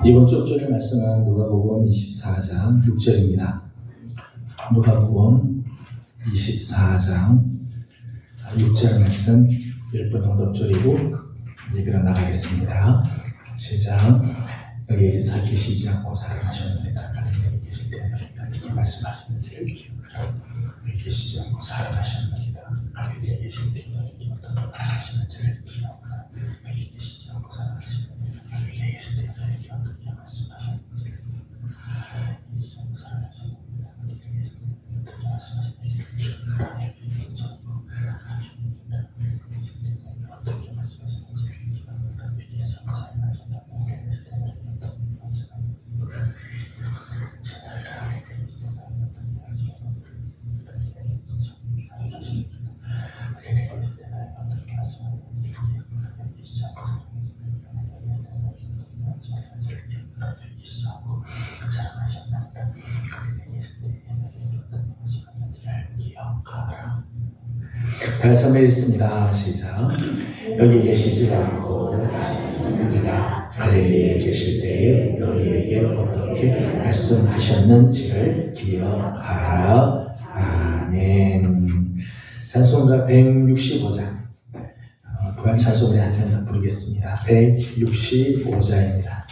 이번 주 엎드릴 말씀은 누가복음 24장 6절입니다. 누가복음 24장 6절 말씀 10번 정도 엎드리고 예배로 나가겠습니다. 시작. 여기 다 계시지 않고 살아나셨느니라. 갈릴리에 계실 때 어떻게 말씀하셨는지를 기억하라. 여기 계시지 않고 살아나셨느니라. 갈릴리에 계실 때 어떻게 말씀하셨는지를 기억하라. 여기 계시지 않고 살아나셨느니라. 갈릴리에 계실 때 어떻게 말씀하셨는지를 다시 한번 읽습니다. 시작. 여기 계시지 않고 살아나셨느니라. 갈릴리에 계실 때에 너희에게 어떻게 말씀하셨는지를 기억하라. 아멘. 찬송가 165장 부활 찬송을 한 장 부르겠습니다. 165장입니다.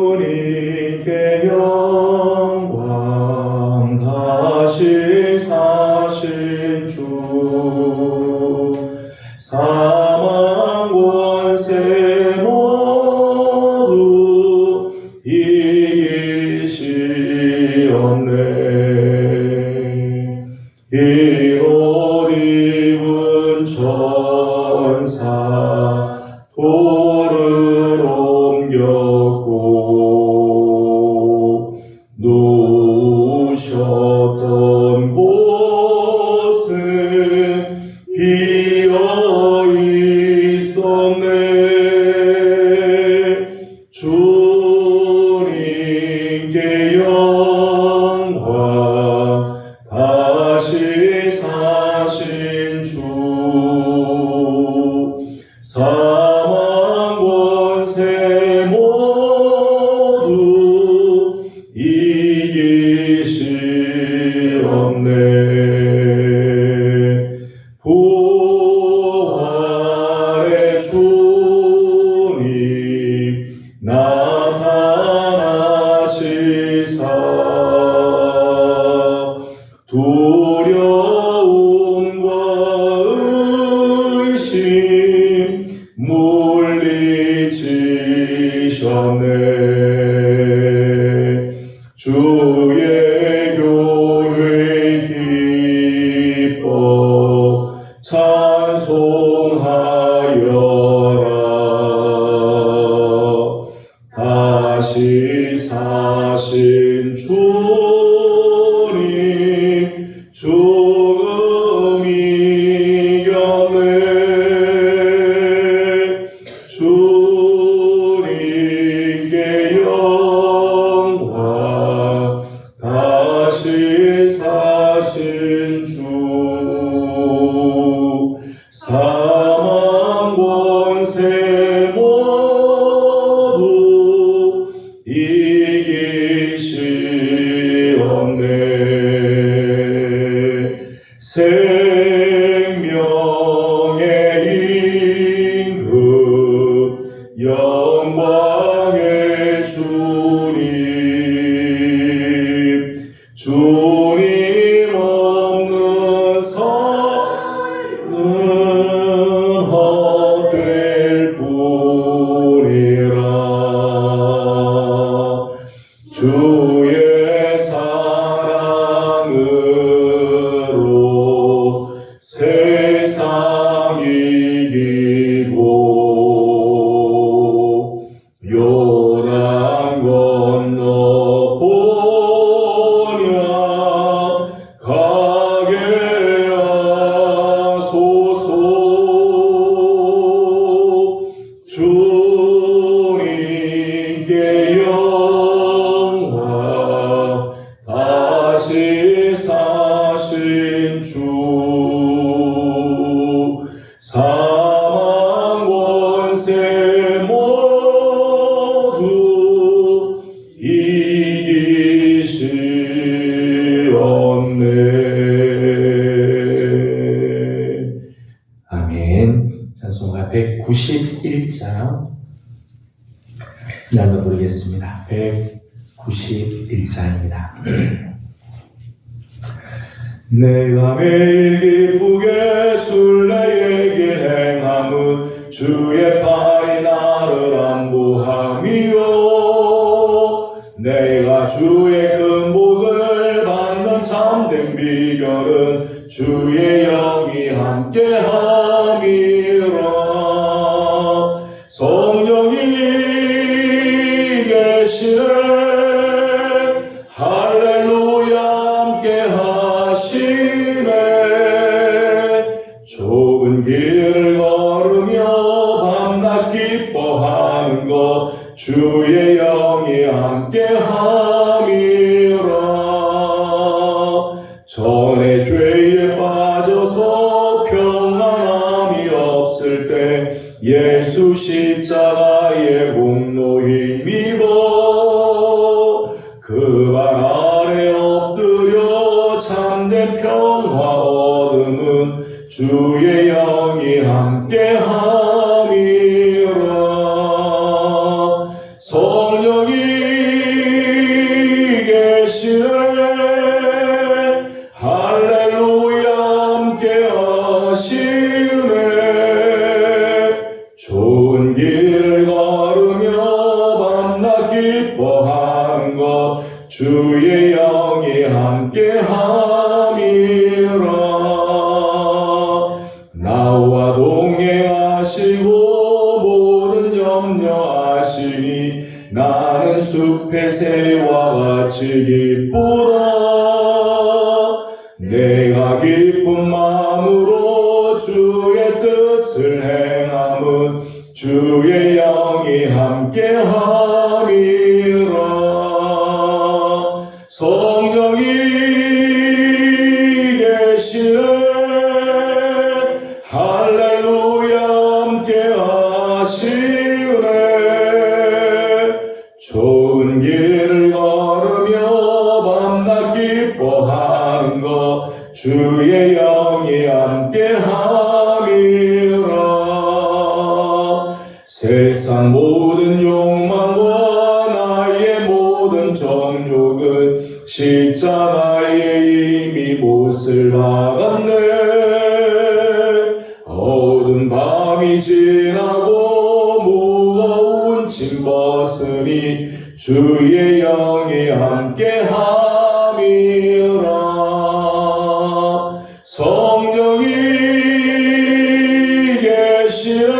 주님께 영광 다시 사신 주 사망 권세 모두 이기시었네. 이 옷 입은 천사 돌을 옮겼고 누우셨던 곳은 비어 있었네. 주님께 영광 다시 사신 주 사망 권세 모두 이기시었네. 부활의 주님 나타나시사 두려움과 의심 물리치셨네. 주의 교회 기뻐 찬송하여라. 다시 사신 주님 죽음 이겼네. 주님께 영광 다시 사신 주 사망 권세 모두 이기시었네. 생명의 임금 영광의 주님 없는 삶은 헛될 뿐이라. 주의 사랑으로 세상 이기고 요단 건너 보냐 가게 하소서. 주님께 영광 다시 사신 주 아멘. 찬송가 191장 나눠 부르겠습니다. 191장입니다. 내가 매일 기쁘게 순례의 길 행함은 주의 팔이 나를 안보함이요 내가 주의 큰 복을 받는 참된 비결은 주의 영이 함께함이라 성령이 계시네 할렐루야 함께하시네 좁은 길을 걸으며 밤낮 기뻐하는 것 주의 영이 함께함이라 전에 죄에 빠져서 평안함이 없을 때 예수 십자가의 공로 힘입어 그 발 아래 엎드려 참된 평화 얻음은 주의 영이 함께함이라 성령이 계시네 할렐루야 함께하시네 좋은 길을 걸으며 밤낮 기뻐하는 것 주의 영이 함께함이라 나와 동행하시고 모든 염려하시니 나는 숲의 새와 같이 기쁘다 내가 기쁜 마음으로 주의 뜻을 행함은 주의 영이 함께함이라 성령이 계시네 할렐루야 함께하시네 좋은 길을 걸으며 밤낮 기뻐하는 것 주의 영이 함께함이라 세상 모든 욕망과 나의 모든 정욕은 십자가에 이미 못을 박았네 어두운 밤이 지나고 무거운 짐 벗으니 주의 영이 함께함이라 성령이 계시네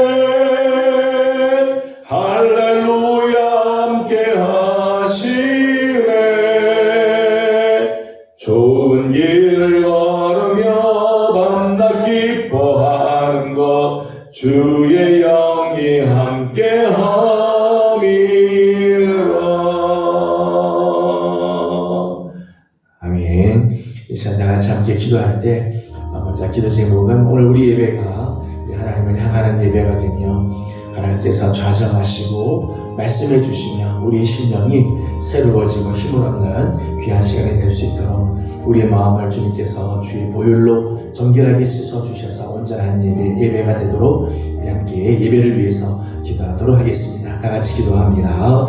할렐루야 함께하시네 좋은 길을 걸으며 밤낮 기뻐하는 것 주의 영이 함께함이라 아멘. 이 시간 다 같이 함께 기도할 때 먼저 기도 제목은 오늘 우리 예배가 하나님을 향하는 예배가 되며 하나님께서 좌정하시고 말씀해 주시며 우리의 심령이 새로워지고 힘을 얻는 귀한 시간이 될 수 있도록 우리의 마음을 주님께서 주의 보혈로 정결하게 씻어주셔서 온전한 예배가 되도록 함께 예배를 위해서 기도하도록 하겠습니다. 다 같이 기도합니다.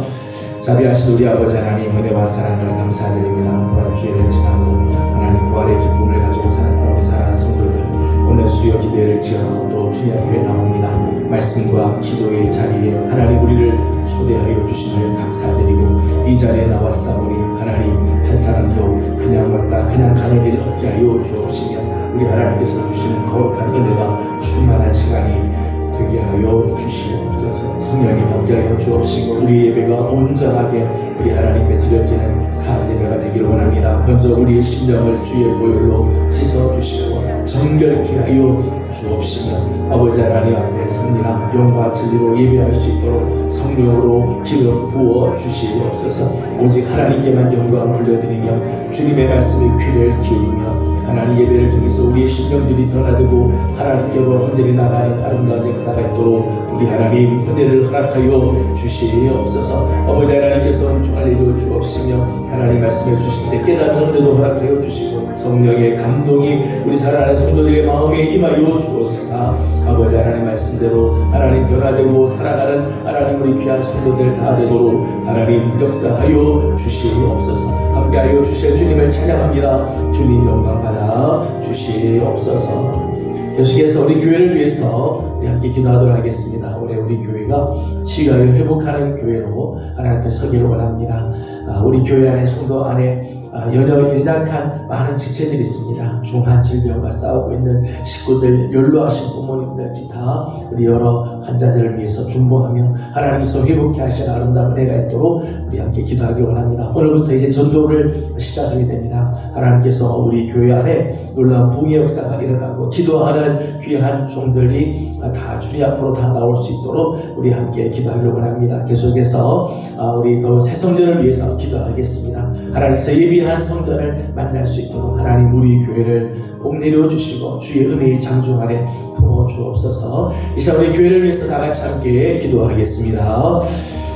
자비하신 우리 아버지 하나님 은혜와 사랑을 감사드립니다. 부활 주일을 지나고 하나님 부활의 기쁨을 가지고 살았던 사랑하는 성도들 오늘 수요 기도회를 기억하고 또 주님 앞에 나옵니다. 말씀과 기도의 자리에 하나님 우리를 초대하여 주심을 감사드리고 이 자리에 나왔사오니 하나님 한 사람도 그냥 왔다 그냥 가는 일을 얻게 하여 주옵시며 우리 하나님께서 주시는 거룩한 은혜가 충만한 시간이 되게 하여 주시옵소서. 성령님 함께 하여 주옵시고 우리 예배가 온전하게 우리 하나님께 드려지는 사한 예배가 되기를 원합니다. 먼저 우리의 심령을 주의 보혈로 씻어주시고 정결케 하여 주옵시며 아버지 하나님 앞에 섭니다. 영과 진리로 예배할 수 있도록 성령으로 기름 부어 주시옵소서. 오직 하나님께만 영광을 돌려드리며 주님의 말씀에 귀를 기울이며 하나님 예배를 통해서 우리의 심령들이 변화되고 하나님께로 온전히 나가는 아름다운 역사가 있도록 우리 하나님 은혜를 허락하여 주시옵소서. 아버지 하나님께서 은총을 내려 주옵시며 하나님 말씀해 주실 때 깨닫는 은혜도 허락하여 주시고 성령의 감동이 우리 사랑하는 성도들의 마음에 임하여 주옵소서. 아버지 하나님 말씀대로 하나님 변화되고 살아가는 하나님 우리 귀한 성도들 다 되도록 하나님 역사하여 주시옵소서. 함께하여 주실 주님을 찬양합니다. 주님 영광 받아 주시옵소서. 계속해서 우리 교회를 위해서 우리 함께 기도하도록 하겠습니다. 올해 우리 교회가 치유하여 회복하는 교회로 하나님 앞에 서기를 원합니다. 우리 교회 안에 성도 안에 연약한 많은 지체들이 있습니다. 중한 질병과 싸우고 있는 식구들, 연로하신 부모님들 기타 우리 여러 환자들을 위해서 중보하며 하나님께서 회복케 하시는 아름다운 은혜가 있도록 우리 함께 기도하기를 원합니다. 오늘부터 이제 전도를 시작하게 됩니다. 하나님께서 우리 교회 안에 놀라운 부흥의 역사가 일어나고 기도하는 귀한 종들이 다 주님 앞으로 다 나올 수 있도록 우리 함께 기도하기를 원합니다. 계속해서 우리 또 새 성전을 위해서 기도하겠습니다. 하나님께서 예비한 성전을 만날 수 있도록 하나님 우리 교회를 복 내려 주시고 주의 은혜의 장중 아래 품어 주옵소서. 이 시간 우리 교회를 위해서 다 같이 함께 기도하겠습니다.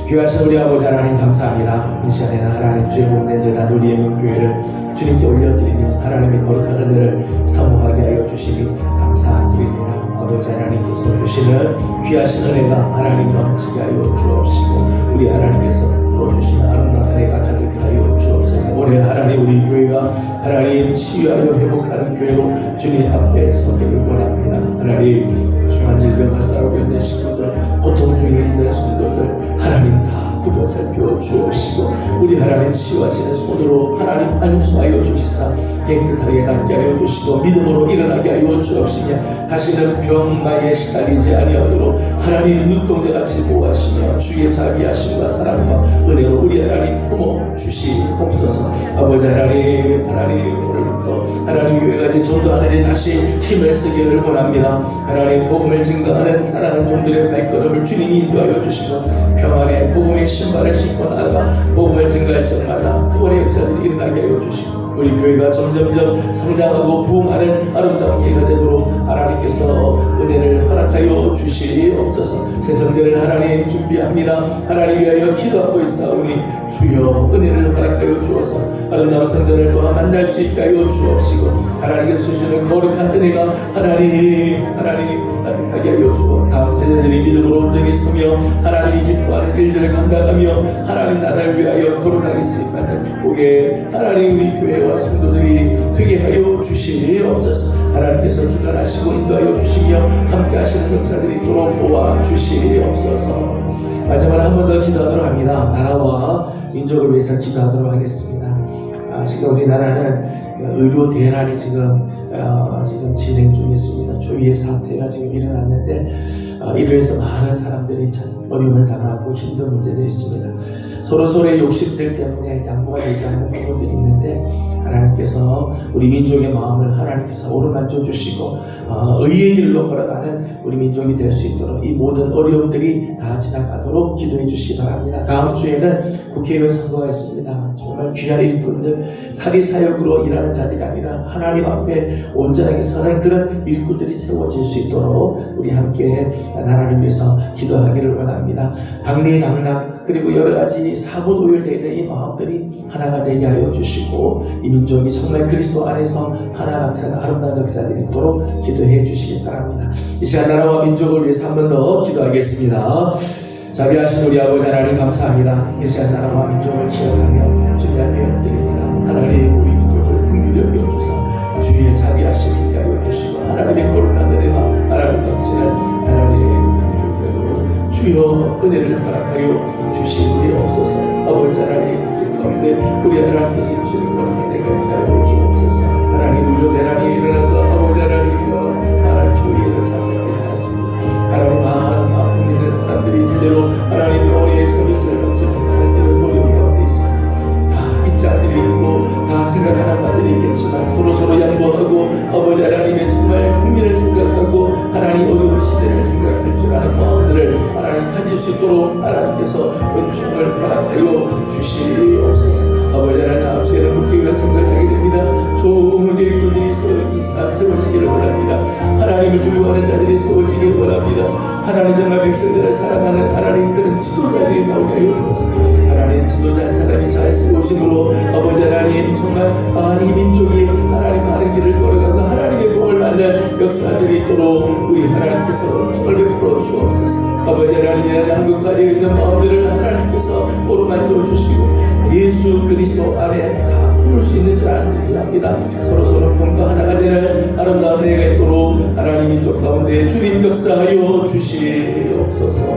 귀하신 우리 아버지 하나님 감사합니다. 이 시간에는 하나님 주의 복된 제단 우리 예문 교회를 주님께 올려드리며 하나님의 거룩한 은혜를 사모하게 하여 주시니 감사드립니다. 아버지 하나님께서 주시는 귀하신 은혜가 하나님 넘치게 하여 주옵시고 우리 하나님께서 풀어주시는 아름다운 은혜가 가득하여 주옵소서. 올해 하나님 우리 교회가 하나님 치유하여 회복하는 교회로 주님 앞에 서기를 원합니다. 하나님 중한 질병과 싸우고 있는 식구들, 고통 중에 있는 성도들 하나님 다 구겨 살펴 주옵시고 우리 하나님 치유하시는 손으로 하나님 안수하여 주시사 깨끗하게 낫게 하여 주시고 믿음으로 일어나게 하여 주옵시며 다시는 병마에 시달리지 아니하도록 하나님 눈동자같이 보호하시며 주의 자비하심과 사랑과 은혜로 우리 하나님 품어 주시옵소서. 아버지 하나님 오늘부터 하나님 교회까지 전도하는 일 다시 힘을 쓰기를 원합니다. 하나님 복음을 증거하는 사랑하는 종들의 발걸음을 주님이 인도하여 주시고 평안의 복음의 신발을 신고 나아가 복음을 증거할 적마다 구원의 역사들이 일어나게 하여 주시고 우리 교회가 점점점 성장하고 부흥하는 아름다운 교회가 되도록 하나님께서 은혜를 허락하여 주시옵소서. 새 성전을 하나님 준비합니다. 하나님 위하여 기도하고 있사오니 주여 은혜를 허락하여 주어서 아름다운 성전을 또한 만날 수 있게 하여 주옵시고 하나님께서 주시는 거룩한 은혜가 하나님 가득하게 하여 주고 다음 세대들이 믿음으로 온전히 서며 하나님이 기뻐하는 일들을 감당하며 하나님 나라를 위하여 거룩하게 쓰임받는 축복에 하나님 우리 교회와 성도들이 되게 하여 주시옵소서. 하나님께서 주관하시고 인도하여 주시며 함께 하시는 역사들이 있도록 도와주시옵소서. 마지막으로 한 번 더 기도하도록 합니다. 나라와 민족을 위해서 기도하도록 하겠습니다. 지금 우리나라는 의료 대란이 지금 진행 중에 있습니다. 초유의 사태가 지금 일어났는데 이로 해서 많은 사람들이 참 어려움을 당하고 힘든 문제들이 있습니다. 서로의 욕심들 때문에 양보가 되지 않는 부분들이 있는데 하나님께서 우리 민족의 마음을 하나님께서 오르만져 주시고 의의 길로 걸어가는 우리 민족이 될 수 있도록 이 모든 어려움들이 다 지나가도록 기도해 주시기 바랍니다. 다음 주에는 국회의원 선거가 있습니다. 정말 귀한 일꾼들, 사리사역으로 일하는 자들이 아니라 하나님 앞에 온전하게 서는 그런 일꾼들이 세워질 수 있도록 우리 함께 나라를 위해서 기도하기를 원합니다. 박리당락 그리고 여러 가지 사분오열되어 있는 이 마음들이 하나가 되게 하여 주시고 이 민족이 정말 그리스도 안에서 하나 같은 아름다운 역사들이 있도록 기도해 주시기 바랍니다. 이 시간 나라와 민족을 위해서 한 번 더 기도하겠습니다. 자비하신 우리 아버지 하나님 감사합니다. 이 시간 나라와 민족을 기억하며 주님 앞에 엎드립니다. 하나님 우리 민족을 긍휼히 여겨주사 주의 자비하심을 있게 하여 주시고 하나님의 거룩한 은혜가 하나님 넘치는 하나님의 주여 은혜를 허락하여 주시니 없소서. 아버지 하나님 가운데 우리 하나님께서 주시는 거룩한 은혜가 있다여 주옵소서. 하나님 의료 대란이 일어나서 아버지 하나님이여 하나님 주의를 삼게 하였습니다. 하나님 많은 아픔 있는 사람들이 제대로 하나님 병원의 서비스를 받지 못하는 이런 어려운 가운데 있습니다. 다 입자들이 있고 다 생각하는 바들이 있겠지만 서로 양보하고 아버지 하나님의 정말 국민을 생각하고 하나님 어려운 시대를 생각할 줄 아는 마음들을 하나님 가질 수 있도록 하나님께서 은총을 허락하여 주시옵소서. 아버지 하나님 다음 주에는 국회의원 선거를 하게 됩니다. 좋은 일꾼이 세워지기를 원합니다. 하나님 하나님을 두려워하는 자들이 세워지길 원합니다. 하나님 정말 백성들을 사랑하는 하나님 그런 지도자들이 나오게 하여 주옵소서. 하나님 지도자 한 사람이 잘 세우심으로 아버지 하나님 정말 이 민족이 하나님 하는 길을 걸어가고 하나님의 복을 받는 역사들이 있도록 우리 하나님께서 은총을 베풀어 주옵소서. 아버지 하나님 한국까지 있는 마음들을 하나님께서 오로만져 주시고 예수 그리스도 안에 다 품을 수 있는 줄 압니다. 서로 평가 하나가 되는 아름다운 은혜가 있도록 하나님 민족 가운데 주님 역사하여 주시옵소서.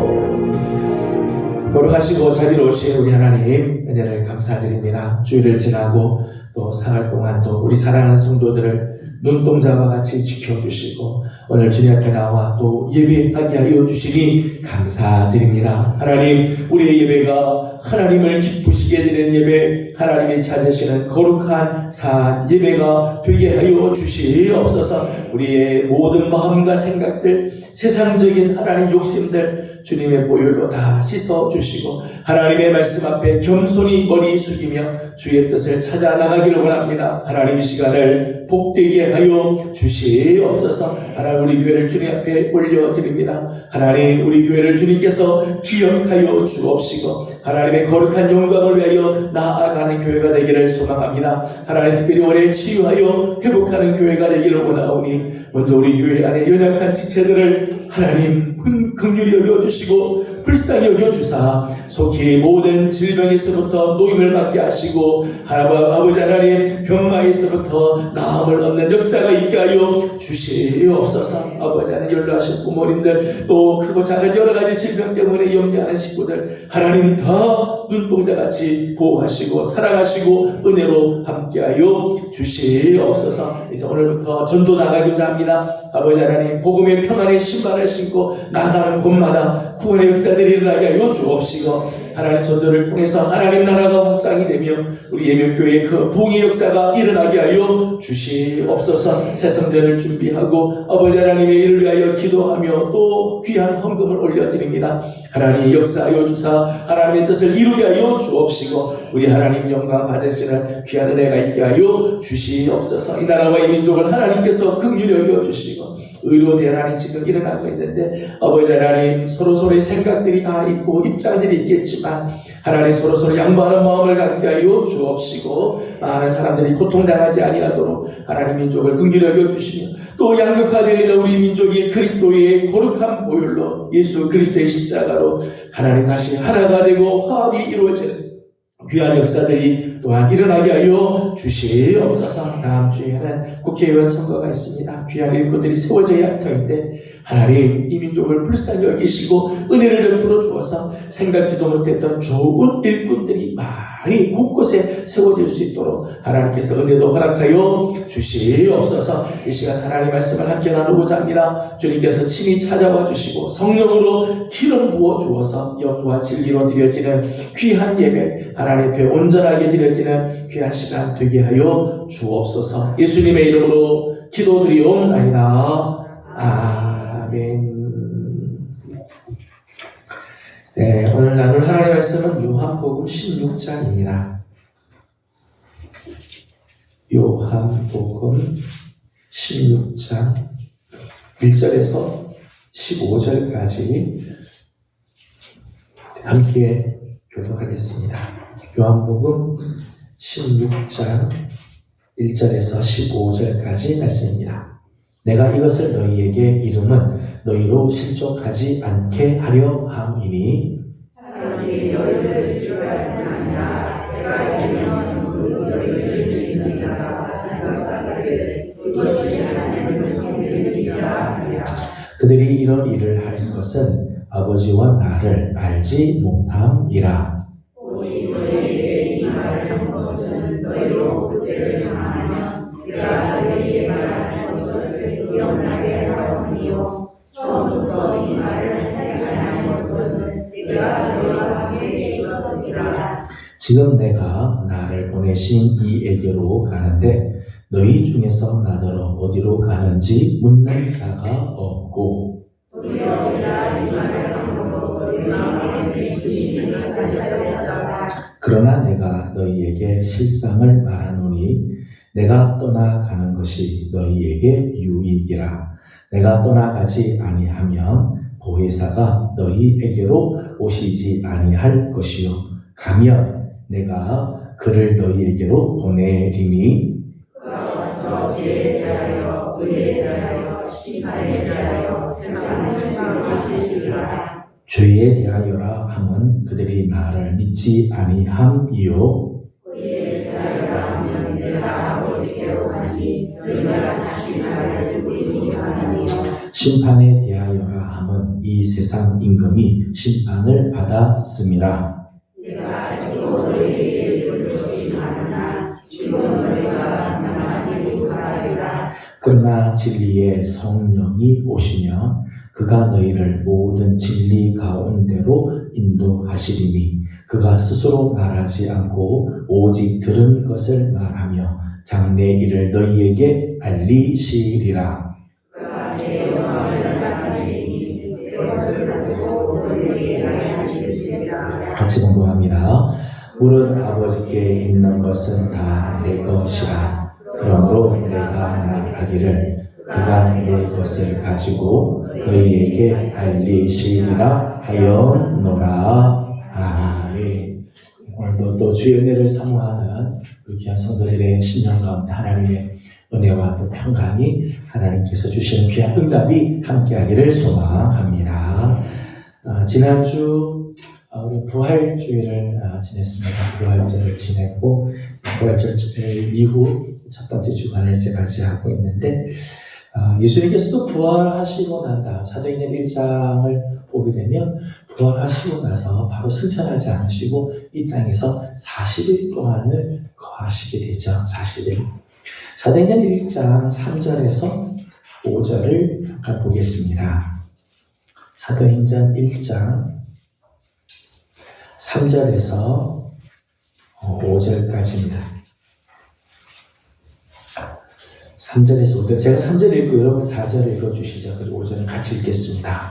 거룩하시고 자비로우신 우리 하나님 은혜를 감사드립니다. 주일을 지나고 또 사흘 동안 또 우리 사랑하는 성도들을 눈동자와 같이 지켜주시고 오늘 주님 앞에 나와 또 예배하게 하여 주시니 감사드립니다. 하나님 우리의 예배가 하나님을 기쁘시게 되는 예배, 하나님이 찾으시는 거룩한 산 예배가 되게 하여 주시옵소서. 우리의 모든 마음과 생각들, 세상적인 하나님 욕심들 주님의 보혈로 다 씻어주시고 하나님의 말씀 앞에 겸손히 머리 숙이며 주의 뜻을 찾아 나가기를 원합니다. 하나님 이 시간을 복되게 하여 주시옵소서. 하나님 우리 교회를 주님 앞에 올려드립니다. 하나님 우리 교회를 주님께서 기억하여 주옵시고 하나님의 거룩한 영광을 위하여 나아가는 교회가 되기를 소망합니다. 하나님 특별히 올해 치유하여 회복하는 교회가 되기를 원하오니 먼저 우리 교회 안에 연약한 지체들을 하나님 긍휼히 여겨주시고 불쌍히 여겨주사 속히 모든 질병에서부터 노임을 받게 하시고 아버지 하나님 병마에서부터 나음을 얻는 역사가 있게 하여 주시옵소서. 아버지 하나님 연로하신 부모님들 또 크고 작은 여러가지 질병 때문에 염려하는 식구들 하나님 다 눈동자같이 보호하시고 사랑하시고 은혜로 함께하여 주시옵소서. 이제 오늘부터 전도 나가고자 합니다. 아버지 하나님 복음의 평안의 신발을 신고 나가는 곳마다 구원의 역사들이 일어나게 하여 주옵시고 하나님 전도를 통해서 하나님 나라가 확장이 되며 우리 예명교회의 그 부흥의 역사가 일어나게 하여 주시옵소서. 새 성전을 준비하고 아버지 하나님의 일을 위하여 기도하며 또 귀한 헌금을 올려드립니다. 하나님 역사하여 주사 하나님의 뜻을 이루게 하여 주옵시고 우리 하나님 영광 받으시는 귀한 은혜가 있게 하여 주시옵소서. 이 나라와 이 민족을 하나님께서 긍휼히 여겨 주시고 의로 대란이 지금 일어나고 있는데 아버지 하나님 서로서로의 생각들이 다 있고 입장들이 있겠지만 하나님 서로서로 양보하는 마음을 갖게 하여 주옵시고 많은 사람들이 고통당하지 아니하도록 하나님 민족을 긍휼히 여겨주시며 또 양극화되는 우리 민족이 그리스도의 거룩한 보혈로 예수 그리스도의 십자가로 하나님 다시 하나가 되고 화합이 이루어지는 귀한 역사들이 또한 일어나게 하여 주시옵소서. 다음 주에는 국회의원 선거가 있습니다. 귀한 일꾼들이 세워져야 할 터인데 하나님 이 민족을 불쌍히 여기시고 은혜를 베풀어 주어서 생각지도 못했던 좋은 일꾼들이 많이 곳곳에 세워질 수 있도록 하나님께서 은혜도 허락하여 주시옵소서. 이 시간 하나님 말씀을 함께 나누고자 합니다. 주님께서 친히 찾아와 주시고 성령으로 기름 부어 주어서 영과 진리로 드려지는 귀한 예배 하나님 앞에 온전하게 드려지는 귀한 시간 되게 하여 주옵소서. 예수님의 이름으로 기도드리옵나이다. 아멘. 네, 오늘 나눌 하나님의 말씀은 요한복음 16장입니다. 요한복음 16장 1절에서 15절까지 함께 교독하겠습니다. 요한복음 16장 1절에서 15절까지 말씀입니다. 내가 이것을 너희에게 이름은 너희로 실족하지 않게 하려 함이니 사람이 너희를 지켜야 내가 이면 너희를 지키는 자가 생각하기를 이것이 하나님의 성령이라 하리라. 그들이 이런 일을 할 것은 아버지와 나를 알지 못함이라. 오직 너희에게 이 말을 한 것은 너희로 그때를 향하면 내가 너희에게 말한 것을 기억나게 하려 함이요 처음부터 이 말을 하지 아니한 것은 내가 너희와 함께 있었으리라. 지금 내가 나를 보내신 이에게로 가는데 너희 중에서 나더러 어디로 가는지 묻는 자가 없고 도리어 내가 이 말을 함으로 너희 마음에 주시니 가져다가 그러나 내가 너희에게 실상을 말하노니 내가 떠나가는 것이 너희에게 유익이라. 내가 떠나가지 아니하면 보혜사가 너희에게로 오시지 아니할 것이요 가면 내가 그를 너희에게로 보내리니 그가 와서 지혜에 대하여 의에 대하여 심판에 대하여 세상을 책망하시리라. 죄에 대하여라 함은 그들이 나를 믿지 아니함이요 의에 대하여라 하면 내가 아버지께로 가니 너희가 다시 나를 보지 않으리요. 심판에 대하여라 함은 이 세상 임금이 심판을 받았음이라. 내가 아직도 너희에게 이르지 않으나 지금 너희가 나만을 바라리라. 그러나 진리의 성령이 오시면 그가 너희를 모든 진리 가운데로 인도하시리니 그가 스스로 말하지 않고 오직 들은 것을 말하며 장래 일을 너희에게 알리시리라. 그가 내 영광을 나타내니 그것을 가지고 너희에게 알리시리라. 같이 공부합니다. 물은 아버지께 있는 것은 다 내 것이라. 그러므로 내가 말하기를 그가 내 것을 가지고 너희에게 알리시리라 하였노라. 아멘. 오늘도 또 주의 은혜를 사모하는 우리 귀한 성도들의 심령 가운데 하나님의 은혜와 또 평강이 하나님께서 주시는 귀한 응답이 함께하기를 소망합니다. 지난주 우리 부활주일을 지냈습니다. 부활절을 지냈고 부활절 이후 첫 번째 주간을 이제 맞이하고 있는데 예수님께서도 부활하시고 난 다음 사도행전 1장을 보게 되면 부활하시고 나서 바로 승천하지 않으시고 이 땅에서 40일 동안을 거하시게 되죠. 40일. 사도행전 1장 3절에서 5절을 잠깐 보겠습니다. 사도행전 1장 3절에서 5절까지입니다. 3절에서 5절. 제가 3절 읽고 여러분 4절을 읽어주시죠. 그리고 5절을 같이 읽겠습니다.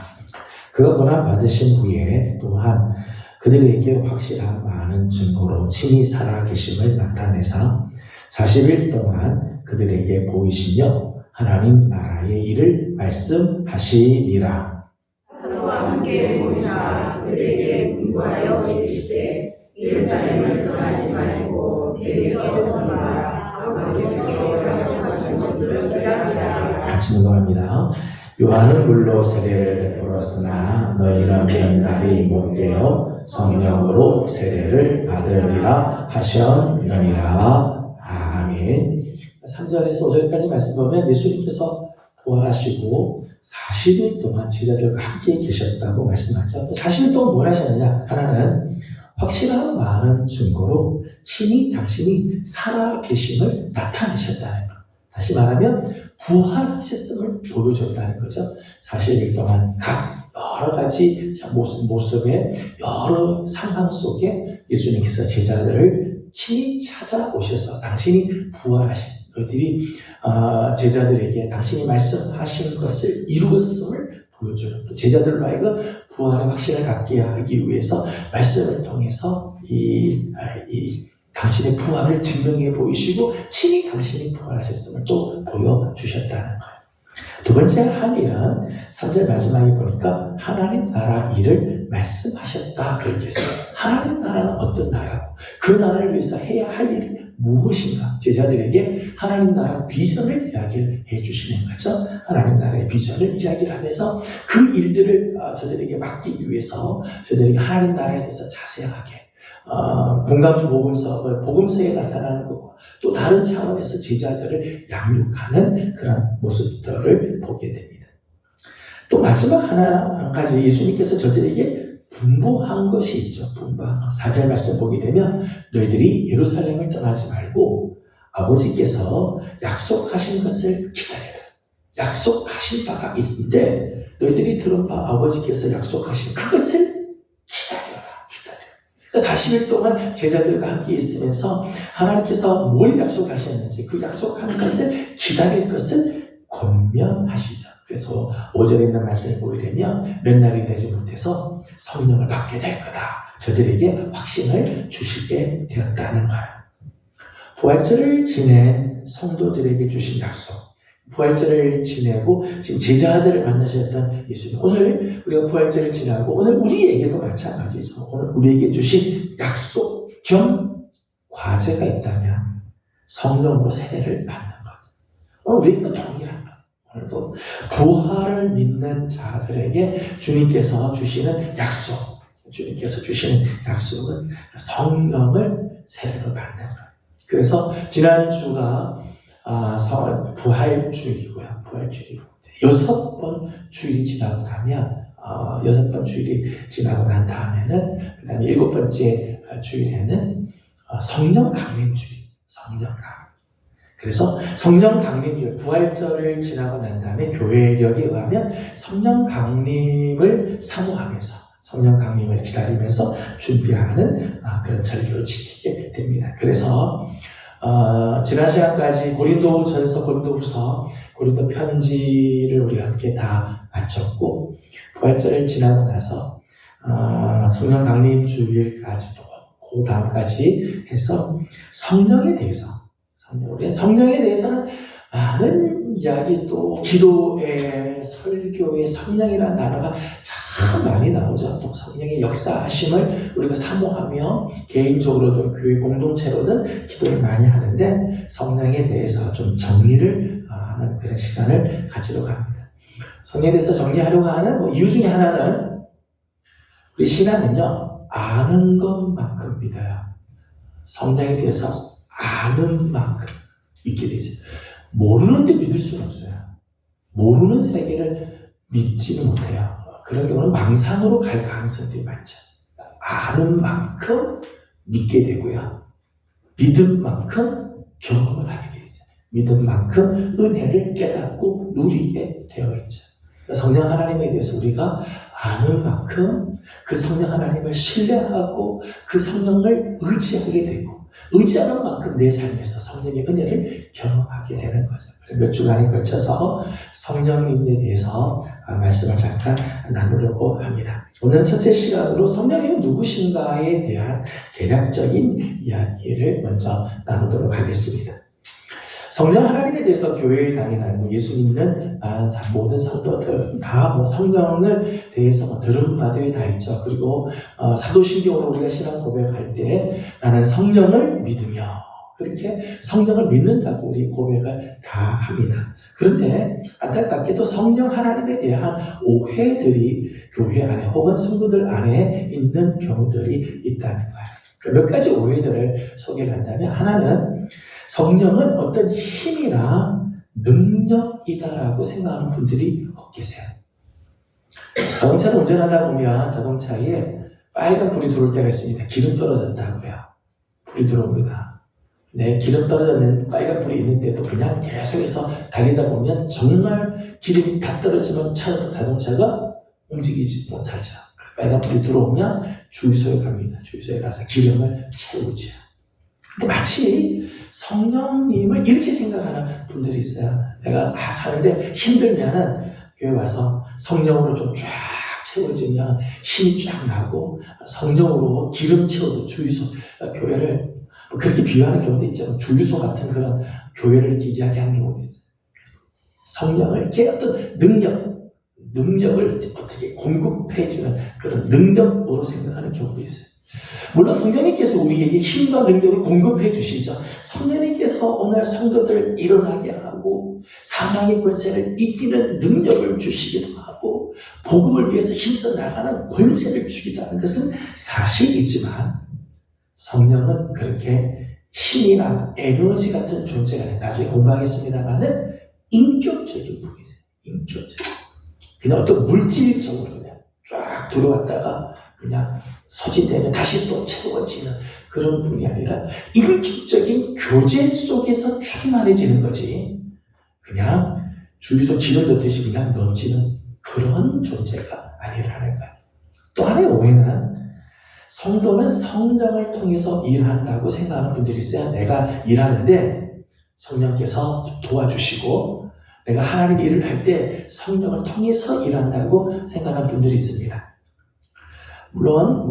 그가 고난 받으신 후에 또한 그들에게 확실한 많은 증거로 친히 살아계심을 나타내사 40일 동안 그들에게 보이시며 하나님 나라의 일을 말씀하시니라. 사도와 함께 보이사 그들에게 분부하여 이르시되 예루살렘을 떠나지 말고 내게서 떠나라. 아버지께서 약속하신 것을 기다리라. 같이 묵상합니다. 요한은 물로 세례를 베풀었으나 너희는 연날이 못되어 성령으로 세례를 받으리라 하셨느니라. 아멘. 3절에서 5절까지 말씀 보면 예수님께서 부활하시고 40일 동안 제자들과 함께 계셨다고 말씀하죠. 40일 동안 뭘 하셨느냐? 하나는 확실한 많은 증거로 친히 당신이 살아계심을 나타내셨다는 것. 다시 말하면 부활하셨음을 보여줬다는 거죠. 40일 동안 각 여러 가지 모습의 여러 상황 속에 예수님께서 제자들을 친히 찾아오셔서 당신이 부활하신 너희들이 제자들에게 당신이 말씀하신 것을 이루었음을 보여주는 또 제자들로 하여금 부활의 확신을 갖게 하기 위해서 말씀을 통해서 이 당신의 부활을 증명해 보이시고 친히 당신이 부활하셨음을 또 보여주셨다는 거예요. 두 번째 한 일은 3절 마지막에 보니까 하나님 나라 일을 말씀하셨다 그렇게 했어요. 하나님 나라는 어떤 나라고 그 나라를 위해서 해야 할 일이 무엇인가 제자들에게 하나님 나라 비전을 이야기를 해주시는 거죠. 하나님 나라의 비전을 이야기를 하면서 그 일들을 저들에게 맡기기 위해서 저들에게 하나님 나라에 대해서 자세하게 공감투 복음서에 나타나는 것과 또 다른 차원에서 제자들을 양육하는 그런 모습들을 보게 됩니다. 또 마지막 한 가지 예수님께서 저들에게 분부한 것이 있죠. 분부한 것. 4절 말씀 보게 되면 너희들이 예루살렘을 떠나지 말고 아버지께서 약속하신 것을 기다려라. 약속하신 바가 있는데 너희들이 들은 바 아버지께서 약속하신 그것을 기다려라. 40일 동안 제자들과 함께 있으면서 하나님께서 뭘 약속하셨는지 그 약속한 것을 기다릴 것을 권면하시죠. 그래서 5절에 있는 말씀을 보게 되면 몇 날이 되지 못해서 성령을 받게 될 거다. 저들에게 확신을 주시게 되었다는 거예요. 부활절을 지낸 성도들에게 주신 약속. 부활절을 지내고 지금 제자들을 만나셨던 예수님. 오늘 우리가 부활절을 지나고 오늘 우리에게도 마찬가지죠. 오늘 우리에게 주신 약속 겸 과제가 있다면 성령으로 세례를 받는 것. 오늘 우리에게는 동일한 것. 오늘도 부활을 믿는 자들에게 주님께서 주시는 약속, 주님께서 주시는 약속은 성령을 세례로 받는 것. 그래서 지난주가 부활주일이고요. 부활주일이고 6번 주일이 지나고 나면 6번 주일이 지나고 난 다음에는 그 다음에 7번째 주일에는 성령 강림주일, 성령 강림. 그래서 성령 강림주일, 부활절을 지나고 난 다음에 교회력에 의하면 성령 강림을 사모하면서 성령 강림을 기다리면서 준비하는 그런 절기를 지키게 됩니다. 그래서 지난 시간까지 고린도전서, 고린도후서, 고린도 편지를 우리가 함께 다 마쳤고 부활절을 지나고 나서 성령 강림 주일까지도 그 다음까지 해서 성령에 대해서는 많은 이야기 또 기도에 설교에 성령이라는 단어가 참 많이 나오죠. 또 성령의 역사하심을 우리가 사모하며 개인적으로든 교회 공동체로든 기도를 많이 하는데 성령에 대해서 좀 정리를 하는 그런 시간을 가지려고 합니다. 성령에 대해서 정리하려고 하는 이유 중에 하나는 우리 신앙은요, 아는 것만큼 믿어요. 성령에 대해서 아는 만큼 믿게 되죠. 모르는데 믿을 수는 없어요. 모르는 세계를 믿지는 못해요. 그런 경우는 망상으로 갈 가능성이 많죠. 아는 만큼 믿게 되고요. 믿은 만큼 경험을 하게 돼 있어요. 믿은 만큼 은혜를 깨닫고 누리게 되어 있죠. 성령 하나님에 대해서 우리가 아는 만큼 그 성령 하나님을 신뢰하고 그 성령을 의지하게 되고 의지하는 만큼 내 삶에서 성령의 은혜를 경험하게 되는 거죠. 몇 주간에 걸쳐서 성령님에 대해서 말씀을 잠깐 나누려고 합니다. 오늘 첫째 시간으로 성령님은 누구신가에 대한 대략적인 이야기를 먼저 나누도록 하겠습니다. 성령 하나님에 대해서 교회에 다니는 예수 믿는 많은 모든 성도들 다 성령을 대해서 들은 바들이 다 있죠. 그리고 사도신경으로 우리가 신앙 고백할 때 나는 성령을 믿으며 그렇게 성령을 믿는다고 우리 고백을 다 합니다. 그런데 안타깝게도 성령 하나님에 대한 오해들이 교회 안에 혹은 성도들 안에 있는 경우들이 있다는 거예요. 몇 가지 오해들을 소개를 한다면 하나는 성령은 어떤 힘이나 능력이다라고 생각하는 분들이 계세요. 자동차를 운전하다 보면 자동차에 빨간 불이 들어올 때가 있습니다. 기름 떨어졌다고요. 불이 들어옵니다. 네, 기름 떨어졌는 빨간 불이 있는데도 그냥 계속해서 달리다 보면 정말 기름이 다 떨어지면 자동차가 움직이지 못하죠. 빨간 불이 들어오면 주유소에 갑니다. 주유소에 가서 기름을 채우죠. 근데 마치 성령님을 이렇게 생각하는 분들이 있어요. 내가 사는데 힘들면은 교회 와서 성령으로 좀 쫙 채워지면 힘이 쫙 나고 성령으로 기름 채워도 주유소, 교회를 그렇게 비유하는 경우도 있잖아요. 주유소 같은 그런 교회를 이렇게 이야기하는 경우도 있어요. 성령을 이렇게 어떤 능력을 어떻게 공급해주는 그런 능력으로 생각하는 경우도 있어요. 물론 성령님께서 우리에게 힘과 능력을 공급해 주시죠. 성령님께서 오늘 성도들을 일어나게 하고 사망의 권세를 이기는 능력을 주시기도 하고 복음을 위해서 힘써 나가는 권세를 주기도 하는 것은 사실이지만 성령은 그렇게 힘이나 에너지 같은 존재가 아니라 나중에 공부하겠습니다만은 인격적인 분이세요. 인격적인. 그냥 어떤 물질적으로 그냥 쫙 들어왔다가 그냥 소진되면 다시 또 채워지는 그런 분이 아니라 인격적인 교제 속에서 충만해지는 거지. 그냥 주유소 기름 넣듯이 그냥 넘치는 그런 존재가 아니라는 거예요. 또 하나의 오해는 성도는 성령을 통해서 일한다고 생각하는 분들이 있어요. 내가 일하는데 성령께서 도와주시고 내가 하나님 일을 할 때 성령을 통해서 일한다고 생각하는 분들이 있습니다. 물론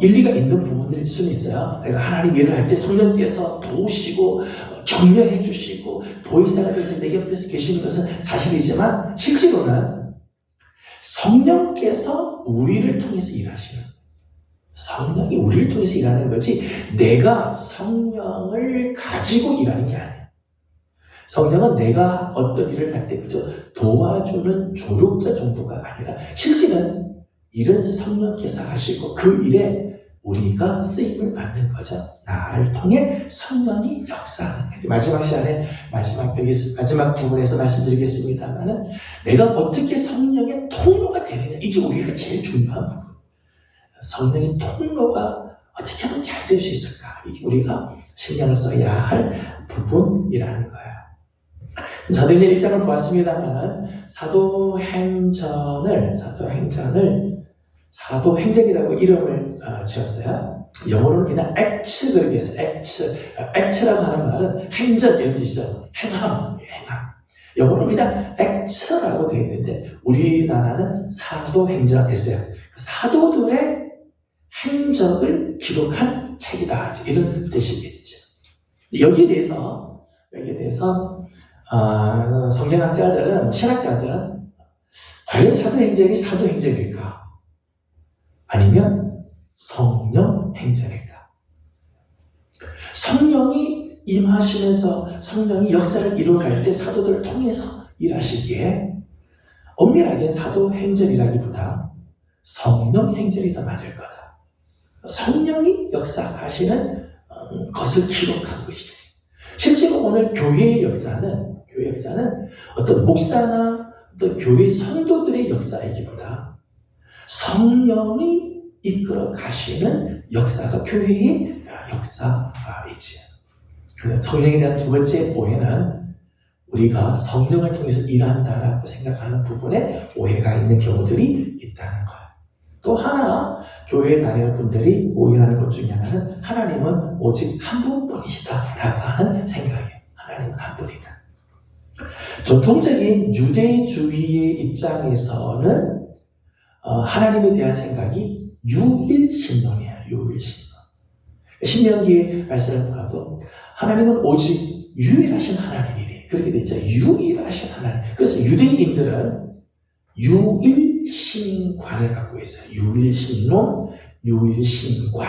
일리가 있는 부분일 수는 있어요. 내가 하나님 일을 할 때 성령께서 도우시고 격려해 주시고 보혜사가 돼서 내 옆에서 계시는 것은 사실이지만 실제로는 성령께서 우리를 통해서 일하시는, 성령이 우리를 통해서 일하는 거지 내가 성령을 가지고 일하는 게 아니에요. 성령은 내가 어떤 일을 할 때 그저 도와주는 조력자 정도가 아니라 실제는 일은 성령께서 하시고 그 일에 우리가 쓰임을 받는 거죠. 나를 통해 성령이 역사하는 거예요. 마지막 시간에 마지막 부분에서 말씀드리겠습니다만은 내가 어떻게 성령의 통로가 되느냐, 이게 우리가 제일 중요한 부분. 성령의 통로가 어떻게 하면 잘 될 수 있을까? 이게 우리가 신경을 써야 할 부분이라는 거예요. 사도행전 1장을 보았습니다만은 사도행전이라고 이름을 지었어요. 영어로는 그냥 액츠 그렇게 했어요. 액츠라고 하는 말은 행전 이런 뜻이죠. 행함. 영어로는 그냥 액츠라고 되어 있는데 우리나라는 사도행전 했어요. 사도들의 행적을 기록한 책이다, 이런 뜻이겠죠. 여기에 대해서 성경학자들은, 신학자들은 과연 사도행전이 사도행전일까? 아니면 성령 행전일까? 성령이 임하시면서 성령이 역사를 이루어갈 때 사도들을 통해서 일하시기에 엄밀하게 사도행전이라기보다 성령 행전이 더 맞을 거다. 성령이 역사하시는 것을 기록한 것이다. 실제로 오늘 교회의 역사는 어떤 목사나 어떤 교회 성도들의 역사이기보다 성령이 이끌어 가시는 역사가 교회의 역사이지. 성령에 대한 두 번째 오해는 우리가 성령을 통해서 일한다라고 생각하는 부분에 오해가 있는 경우들이 있다는 거예요. 또 하나, 교회에 다니는 분들이 오해하는 것 중에 하나는 하나님은 오직 한 분뿐이시다라고 하는 생각이에요. 하나님은 한 분이다. 전통적인 유대주의의 입장에서는 하나님에 대한 생각이 유일신론이에요. 유일신론. 신명기 말씀을 봐도 하나님은 오직 유일하신 하나님이래. 그렇게 되어 있죠. 유일하신 하나님. 그래서 유대인들은 유일신관을 갖고 있어요. 유일신론, 유일신관.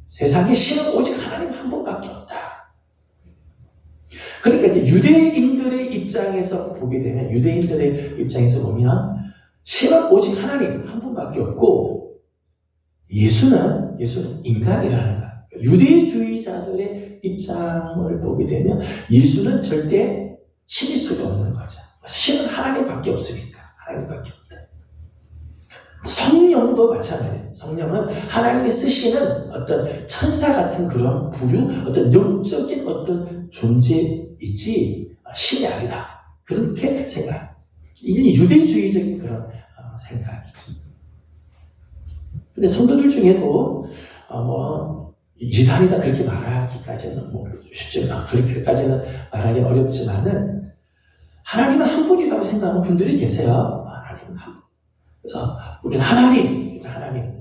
세상에 신은 오직 하나님 한 분밖에 없다. 그러니까 이제 유대인들의 입장에서 보면 신은 오직 하나님 한 분밖에 없고 예수는 인간이라는 거야. 유대주의자들의 입장을 보게 되면 예수는 절대 신일 수가 없는 거죠. 신은 하나님밖에 없으니까. 하나님밖에 없다. 성령도 마찬가지예요. 성령은 하나님이 쓰시는 어떤 천사 같은 그런 부류, 어떤 영적인 어떤 존재이지 신이 아니다. 그렇게 생각합니다. 이게 유대주의적인 그런 생각이죠. 근데 성도들 중에도 이단이다 그렇게 말하기까지는 쉽지는 그렇게까지는 말하기 어렵지만은 하나님은 한 분이라고 생각하는 분들이 계세요. 하나님은 한 분. 그래서 우리는 하나님,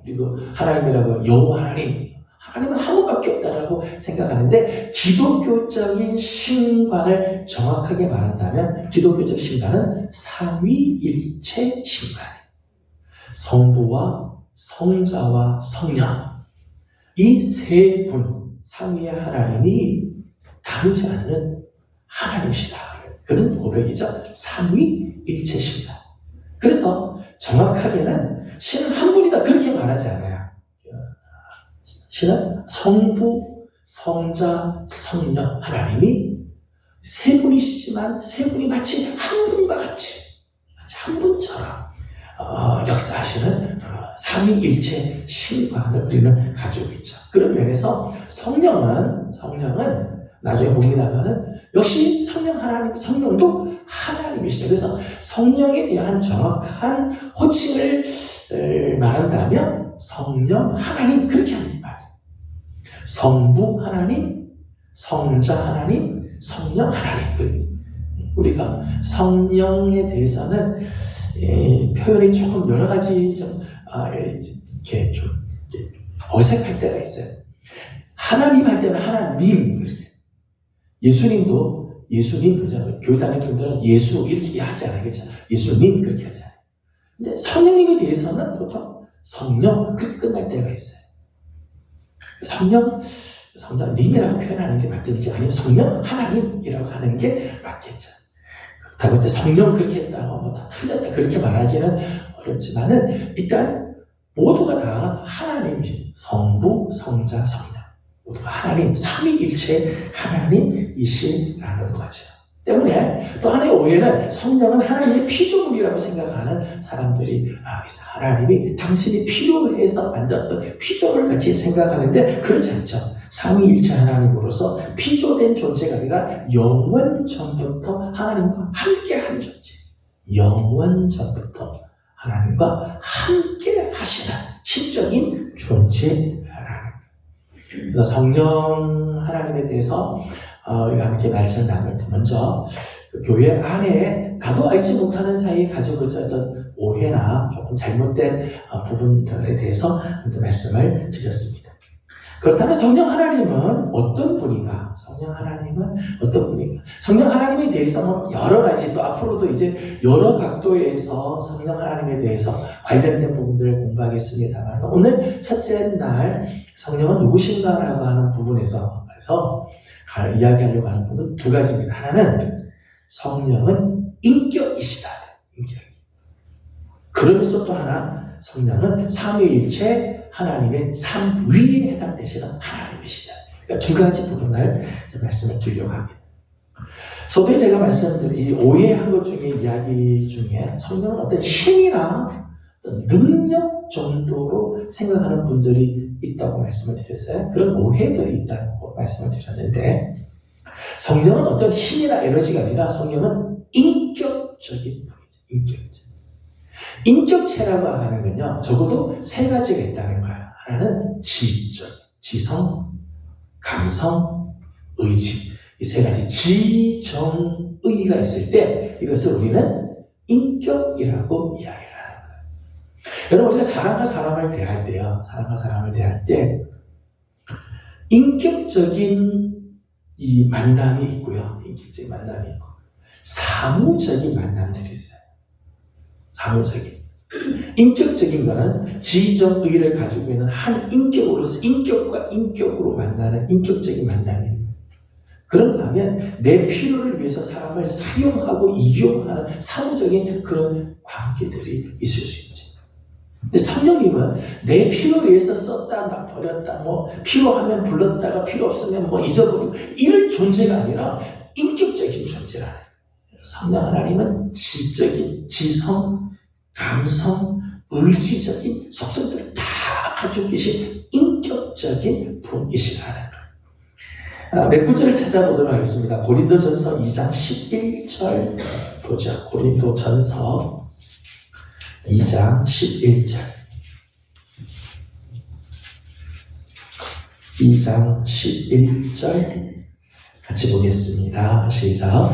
그리고 하나님이라고 여호와 하나님은 한 분밖에 없다라고 생각하는데 기독교적인 신관을 정확하게 말한다면 기독교적 신관은 삼위일체 신관이에요. 성부와 성자와 성령 이 세 분, 삼위의 하나님이 다르지 않는 하나님이시다. 그런 고백이죠. 삼위일체신관. 그래서 정확하게는 신은 한 분이다 그렇게 말하지 않아요. 신은 성부, 성자, 성령 하나님이 세 분이시지만 세 분이 마치 한 분과 같이 한 분처럼 역사하시는 삼위일체 신관을 우리는 가지고 있죠. 그런 면에서 성령은 나중에 봅니다만은 역시 성령도 하나님이시죠. 그래서 성령에 대한 정확한 호칭을 말한다면 성령 하나님 그렇게 합니다. 성부 하나님, 성자 하나님, 성령 하나님. 우리가 성령에 대해서는 표현이 조금 여러 가지 좀 이렇게 좀 어색할 때가 있어요. 하나님 할 때는 하나님 그렇게. 예수님도 예수님 그죠? 교회 다니는 분들은 예수 이렇게 하지 않아요. 그렇죠? 예수님 그렇게 하지 않아요. 근데 성령님에 대해서는 보통 성령 그렇게 끝날 때가 있어요. 성령님이라고 표현하는 게 맞든지 아니면 성령 하나님이라고 하는 게 맞겠죠. 그렇다고 해서 성령 그렇게 했다고 뭐 다 틀렸다 그렇게 말하지는 어렵지만은 일단 모두가 다 하나님이시 성부, 성자, 성령 모두가 하나님 삼위일체 하나님이시라는 거죠. 때문에 또 하나의 오해는 성령은 하나님의 피조물이라고 생각하는 사람들이 있어. 하나님이 당신이 필요해서 만들었던 피조물 같이 생각하는데 그렇지 않죠. 삼위일체 하나님으로서 피조된 존재가 아니라 영원 전부터 하나님과 함께한 존재. 영원 전부터 하나님과 함께 하시는 신적인 존재라는. 그래서 성령 하나님에 대해서 우리가 함께 말씀을 나눌 때 먼저 그 교회 안에 나도 알지 못하는 사이에 가지고 있었던 오해나 조금 잘못된 부분들에 대해서 먼저 말씀을 드렸습니다. 그렇다면 성령 하나님은 어떤 분인가? 성령 하나님은 어떤 분인가? 성령 하나님에 대해서는 여러 가지 또 앞으로도 이제 여러 각도에서 성령 하나님에 대해서 관련된 부분들을 공부하겠습니다만 오늘 첫째 날 성령은 누구신가라고 하는 부분에서 이야기하려고 하는 부분은 두 가지입니다. 하나는 성령은 인격이시다. 인격. 그러면서 또 하나 성령은 삼위일체 하나님의 삼위에 해당되시는 하나님이시다. 그러니까 두 가지 부분을 말씀을 드리려고 합니다. 서두에 제가 말씀드린 이 오해한 것 중에 이야기 중에 성령은 어떤 힘이나 어떤 능력 정도로 생각하는 분들이 있다고 말씀을 드렸어요. 그런 오해들이 있다고 말씀을 드렸는데 성령은 어떤 힘이나 에너지가 아니라 성령은 인격적인 분이죠. 인격체라고 하는 건요, 적어도 세 가지가 있다는 거예요. 하나는 지적, 지성, 감성, 의지. 이 세 가지 지정의가 있을 때 이것을 우리는 인격이라고 이야기를 하는 거예요. 여러분, 우리가 사람과 사람을 대할 때 인격적인 이 만남이 있고요. 인격적인 만남이 있고 사무적인 만남들이 있어요. 사무적인. 인격적인 거는 지적 의의를 가지고 있는 한 인격으로서 인격과 인격으로 만나는 인격적인 만남입니다. 그런가 하면 내 필요를 위해서 사람을 사용하고 이용하는 사무적인 그런 관계들이 있을 수 있죠. 근데 성령님은 내 필요에 의해서 썼다, 버렸다, 필요하면 불렀다가 필요 없으면 잊어버리고 이럴 존재가 아니라 인격적인 존재라는 거예요. 성령 하나님은 지적인, 지성, 감성, 의지적인 속성들을 다 가지고 계신 인격적인 분이시라는 거예요. 몇 구절을 찾아보도록 하겠습니다. 고린도전서 2장 11절 보죠. 고린도전서 2장 11절. 2장 11절 같이 보겠습니다. 시작.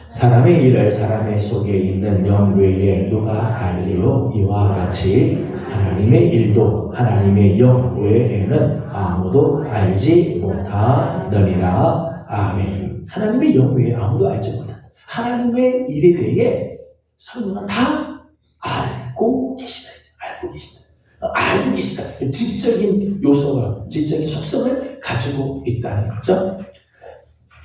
사람의 일을 사람의 속에 있는 영 외에 누가 알리요? 이와 같이 하나님의 일도 하나님의 영 외에는 아무도 알지 못하느니라. 아멘. 하나님의 영 외에 아무도 알지 못한다. 하나님의 일에 대해 성령은 다 알고 계시다. 알고 계시다. 지적인 요소가, 지적인 속성을 가지고 있다는 거죠.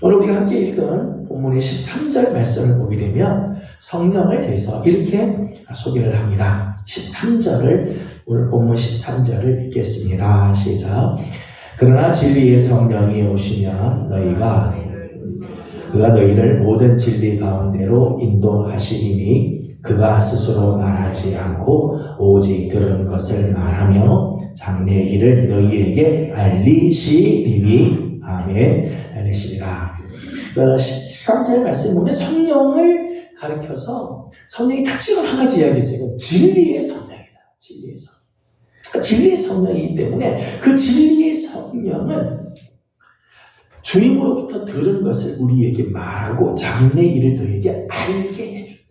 오늘 우리가 함께 읽은 본문의 13절 말씀을 보게 되면 성령을 대해서 이렇게 소개를 합니다. 13절을, 오늘 본문 13절을 읽겠습니다. 시작. 그러나 진리의 성령이 오시면 그가 너희를 모든 진리 가운데로 인도하시리니 그가 스스로 말하지 않고 오직 들은 것을 말하며 장래 일을 너희에게 알리시리니. 아멘. 알리시리라. 13절 말씀 보면 성령을 가리켜서 성령의 특징을 한 가지 이야기했어요. 진리의 성령이다. 진리의 성령. 그러니까 진리의 성령이기 때문에 그 진리의 성령은 주님으로부터 들은 것을 우리에게 말하고 장래 일을 너희에게 알게 해준다.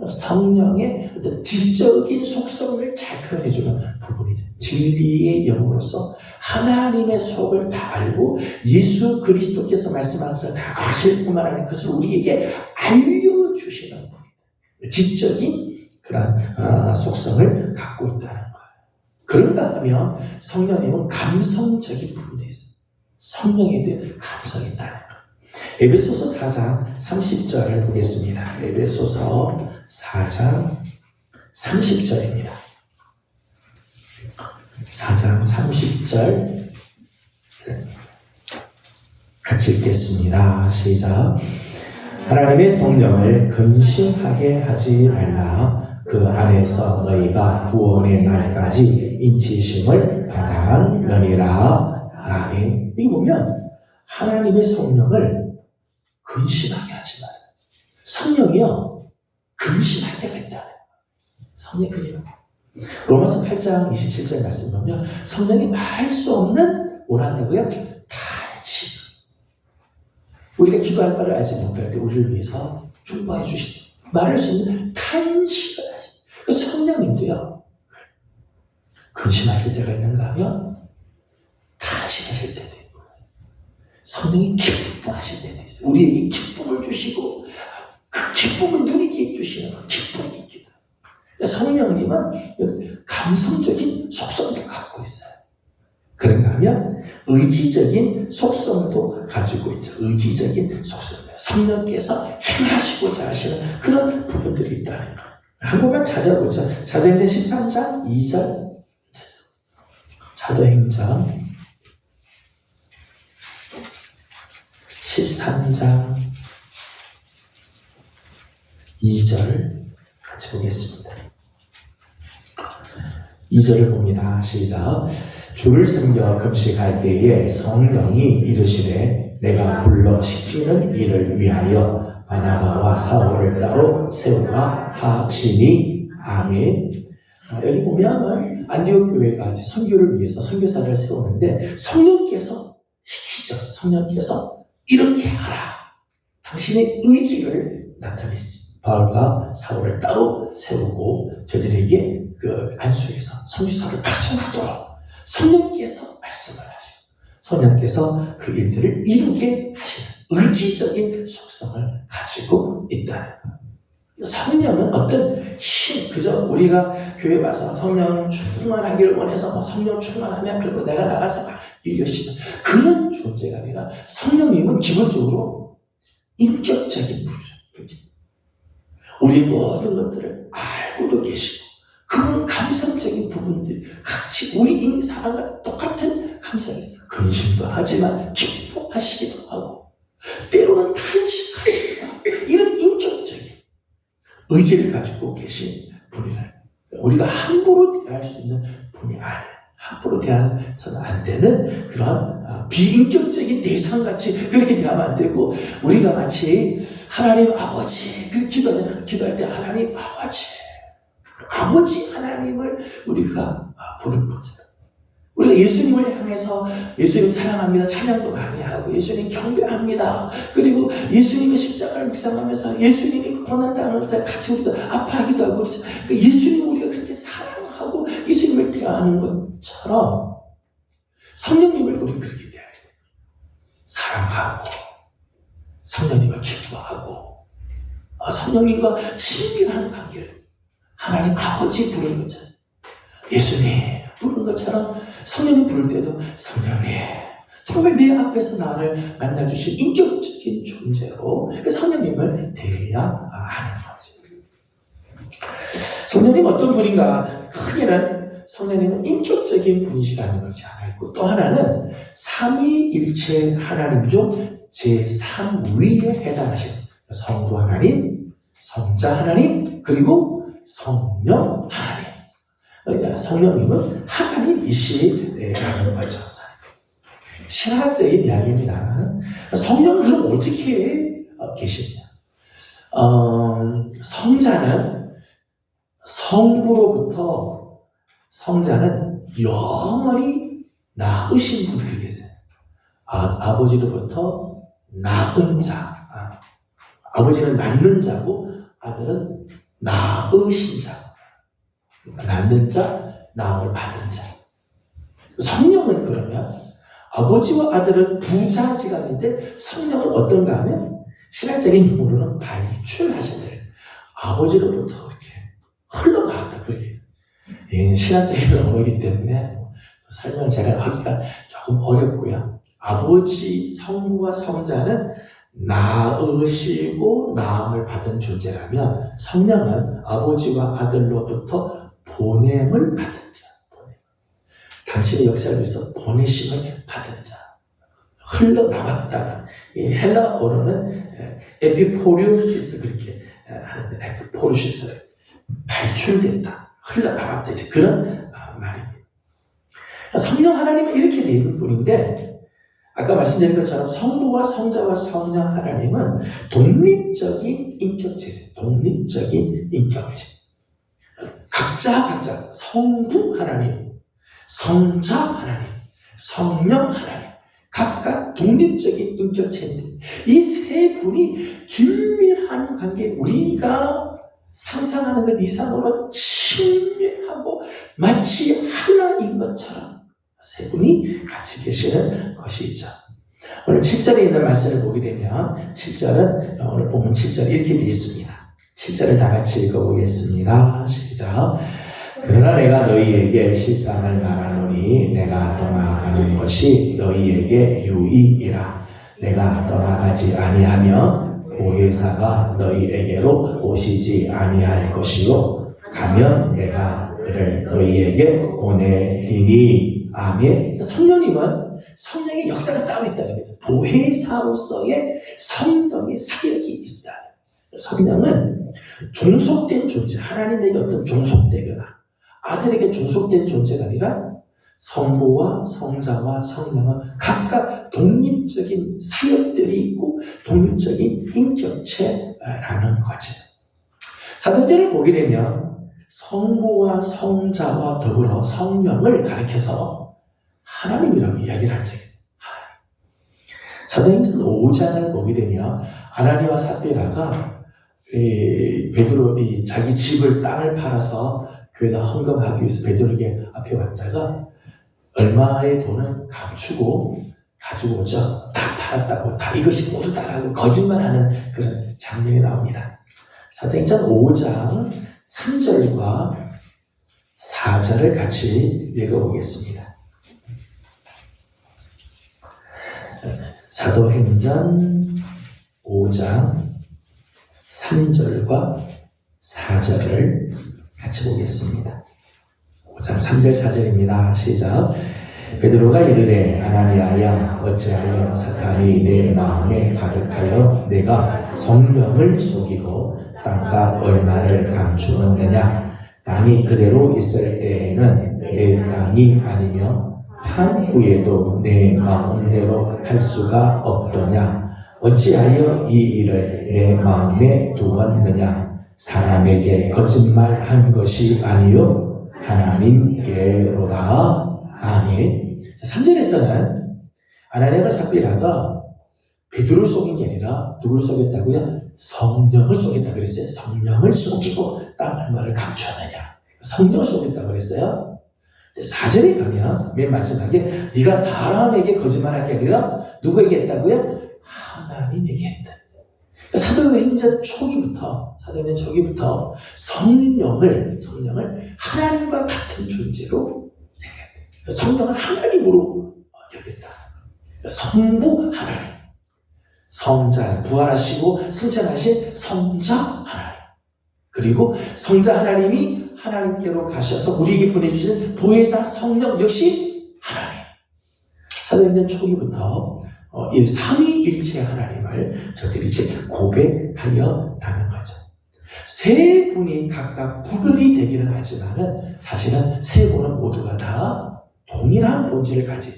성령의 어떤 지적인 속성을 잘 표현해주는 부분이죠. 진리의 영으로서 하나님의 속을 다 알고 예수 그리스도께서 말씀하셔서 다 아실 뿐만 아니라 그것을 우리에게 알려주시는 분이다. 지적인 그런 속성을 갖고 있다는 거예요. 그런가 하면 성령님은 감성적인 부분도 있어요. 성령에 대한 감성이 있다는 거예요. 에베소서 4장 30절을 보겠습니다. 에베소서 4장 30절입니다. 4장 30절 같이 읽겠습니다. 시작. 하나님의 성령을 근심하게 하지 말라. 그 안에서 너희가 구원의 날까지 인치심을 받았느니라. 아멘. 이거 보면 하나님의 성령을 근심하게 하지 마라. 성령이요 근심할 때가 있다. 성령이 근심하게. 로마서 8장 27절 말씀 보면 성령이 말할 수 없는 뭐란다고요? 탄식. 우리가 기도할 바를 알지 못할 때 우리를 위해서 중보해 주시다. 말할 수 있는 탄식을 하십니다. 그 성령님도요 근심하실 때가 있는가 하면 탄식하실 때도 있고 성령이 기뻐하실 때도 있어요. 우리에게 기쁨을 주시고 그 기쁨을 누리게 해주시는 그 기쁨이 있기도 합니다. 성령님은 감성적인 속성도 갖고 있어요. 그런가 하면 의지적인 속성도 가지고 있죠. 의지적인 속성. 성령께서 행하시고자 하시는 그런 부분들이 있다는 거예요. 한 번만 찾아보죠. 사도행전 13장 2절. 사도행전 13장 2절 같이 보겠습니다. 2절을 봅니다. 시작. 주를 섬겨 금식할 때에 성령이 이르시되 내가 불러 시키는 일을 위하여 바나바와 사울을 따로 세우라 하시니. 아멘. 여기 보면 안디옥 교회가 선교를 위해서 선교사를 세우는데 성령께서 시키죠. 성령께서 이렇게 하라. 당신의 의지를 나타내시죠. 바울과 사울을 따로 세우고 저들에게 그 안수에서 선교사를 파송하도록 성령께서 말씀을 하시고 성령께서 그 일들을 이루게 하시는 의지적인 속성을 가지고 있다는 거예요. 성령은 어떤 힘, 그죠? 우리가 교회 와서 성령 충만하기를 원해서 성령 충만하면 그리고 내가 나가서 막 일하시는 그런 존재가 아니라 성령님은 기본적으로 인격적인 분이에요. 우리 모든 것들을 알고도 계시고 그분은 감성적인 부분들이 같이 우리 사람과 똑같은 감성이 있어요. 근심도 하지만 기뻐하시기도 하고 때로는 탄식하시기도 하고 이런 인격적인 의지를 가지고 계신 분이라. 우리가 함부로 대할 수 있는 분이 아니에요. 함부로 대해서는 안 되는 그런 비인격적인 대상같이 그렇게 대하면 안 되고 우리가 마치 하나님 아버지 그 기도할 때 하나님 아버지 하나님을 우리가 부르는 거죠. 우리가 예수님을 향해서 예수님 사랑합니다 찬양도 많이 하고 예수님 경배합니다. 그리고 예수님의 십자가를 묵상하면서 예수님이 고난당하는 것을 같이 우리도 아파하기도 하고 그렇죠. 예수님 우리가 그렇게 사랑하고 예수님을 대하는 것처럼 성령님을 우리가 그렇게 대해야 돼요. 사랑하고 성령님을 기뻐하고 성령님과 친밀한 관계를 하나님 아버지 부르는 것처럼 예수님 부르는 것처럼 성령님 부를 때도 성령님 정말 내 앞에서 나를 만나주신 인격적인 존재로 성령님을 대해야 하는 거지. 성령님 어떤 분인가? 크게는 성령님은 인격적인 분이시라는 것이 하나 있고 또 하나는 삼위일체 하나님 중 제3위에 해당하시는 성부 하나님, 성자 하나님, 그리고 성령 하나님. 그러니까 성령님은 하나님이시라는 거죠. 신학적인 이야기입니다. 성령은 그럼 어떻게 계시냐? 성자는 성부로부터 성자는 영원히 낳으신 분이 계세요. 아버지로부터 낳은 자. 아버지는 낳는 자고 아들은 낳으신 자, 낳는 자, 낳음을 받은 자. 성령은 그러면 아버지와 아들은 부자지간인데 성령은 어떤가 하면 신학적인 용어로는 발출하신대요. 아버지로부터 이렇게 흘러나왔다. 그게 이게 신학적인 용어이기 때문에 설명 제가 하기가 조금 어렵고요. 아버지 성부와 성자는 낳으시고 낳음을 받은 존재라면 성령은 아버지와 아들로부터 보냄을 받은 자. 당신의 역사를 위해서 보내심을 받은 자. 흘러나왔다는 이 헬라어로는 에피포리오시스 그렇게 하는데 에피포리오시스 발출됐다. 흘러나왔다. 이제 그런 말입니다. 성령 하나님은 이렇게 되어 있는 분인데 아까 말씀드린 것처럼 성부와 성자와 성령 하나님은 독립적인 인격체제, 독립적인 인격체. 각자 성부 하나님, 성자 하나님, 성령 하나님, 각각 독립적인 인격체인데 이 세 분이 긴밀한 관계, 우리가 상상하는 것 이상으로 친밀하고 마치 하나인 것처럼 세 분이 같이 계시는 것이죠. 오늘 7절에 있는 말씀을 보게 되면 7절은 오늘 보면 7절이 이렇게 되어 있습니다. 7절을 다 같이 읽어보겠습니다. 시작. 그러나 내가 너희에게 실상을 말하노니 내가 떠나가는 것이 너희에게 유익이라. 내가 떠나가지 아니하면 보혜사가 너희에게로 오시지 아니할 것이요 가면 내가 그를 너희에게 보내리니. 아멘. 성령님은 성령의 역사가 따로 있다는 거죠. 보혜사로서의 성령의 사역이 있다. 성령은 종속된 존재, 하나님에게 어떤 종속되거나 아들에게 종속된 존재가 아니라 성부와 성자와 성령은 각각 독립적인 사역들이 있고 독립적인 인격체라는 거죠. 사도행전을 보게 되면 성부와 성자와 더불어 성령을 가리켜서 하나님이라고 이야기를 한 적이 있어요. 사도행전 5장을 보게 되면 아나니와 삽비라가 베드로 자기 집을 땅을 팔아서 교회에다 헌금하기 위해서 베드로에게 앞에 왔다가 얼마의 돈은 감추고 가지고 오죠. 다 팔았다고, 다 이것이 모두 다라고 거짓말하는 그런 장면이 나옵니다. 사도행전 5장 3절과 4절을 같이 읽어보겠습니다. 사도행전 5장 3절과 4절을 같이 보겠습니다. 5장 3절 4절입니다. 시작. 베드로가 이르되 아나니아야 어찌하여 사탄이 내 마음에 가득하여 내가 성령을 속이고 땅과 얼마를 감추었느냐. 땅이 그대로 있을 때에는 내 땅이 아니며 향후에도 내 마음대로 할 수가 없더냐. 어찌하여 이 일을 내 마음에 두었느냐. 사람에게 거짓말한 것이 아니요 하나님께로다. 아멘. 3절에서는 아나니아와 삽비라가 베드로를 속인 게 아니라 누구를 속였다고요? 성령을 속였다 그랬어요. 성령을 속이고 땅 얼마를 감추었느냐. 성령을 속였다고 그랬어요. 4절에 가면 맨 마지막에 네가 사람에게 거짓말한 게 아니라 누구에게 했다고요? 하나님에게 했다. 사도행전 초기부터 성령을 하나님과 같은 존재로 생각했다. 성령을 하나님으로 여겼다. 성부 하나님, 성자 부활하시고 승천하신 성자 하나님, 그리고 성자 하나님이 하나님께로 가셔서 우리에게 보내주신 보혜사 성령 역시 하나님. 사도행전 초기부터 이 삼위일체 하나님을 저들이 이제 고백하여 나는 거죠. 세 분이 각각 구별이 되기는 하지만은 사실은 세 분은 모두가 다 동일한 본질을 가진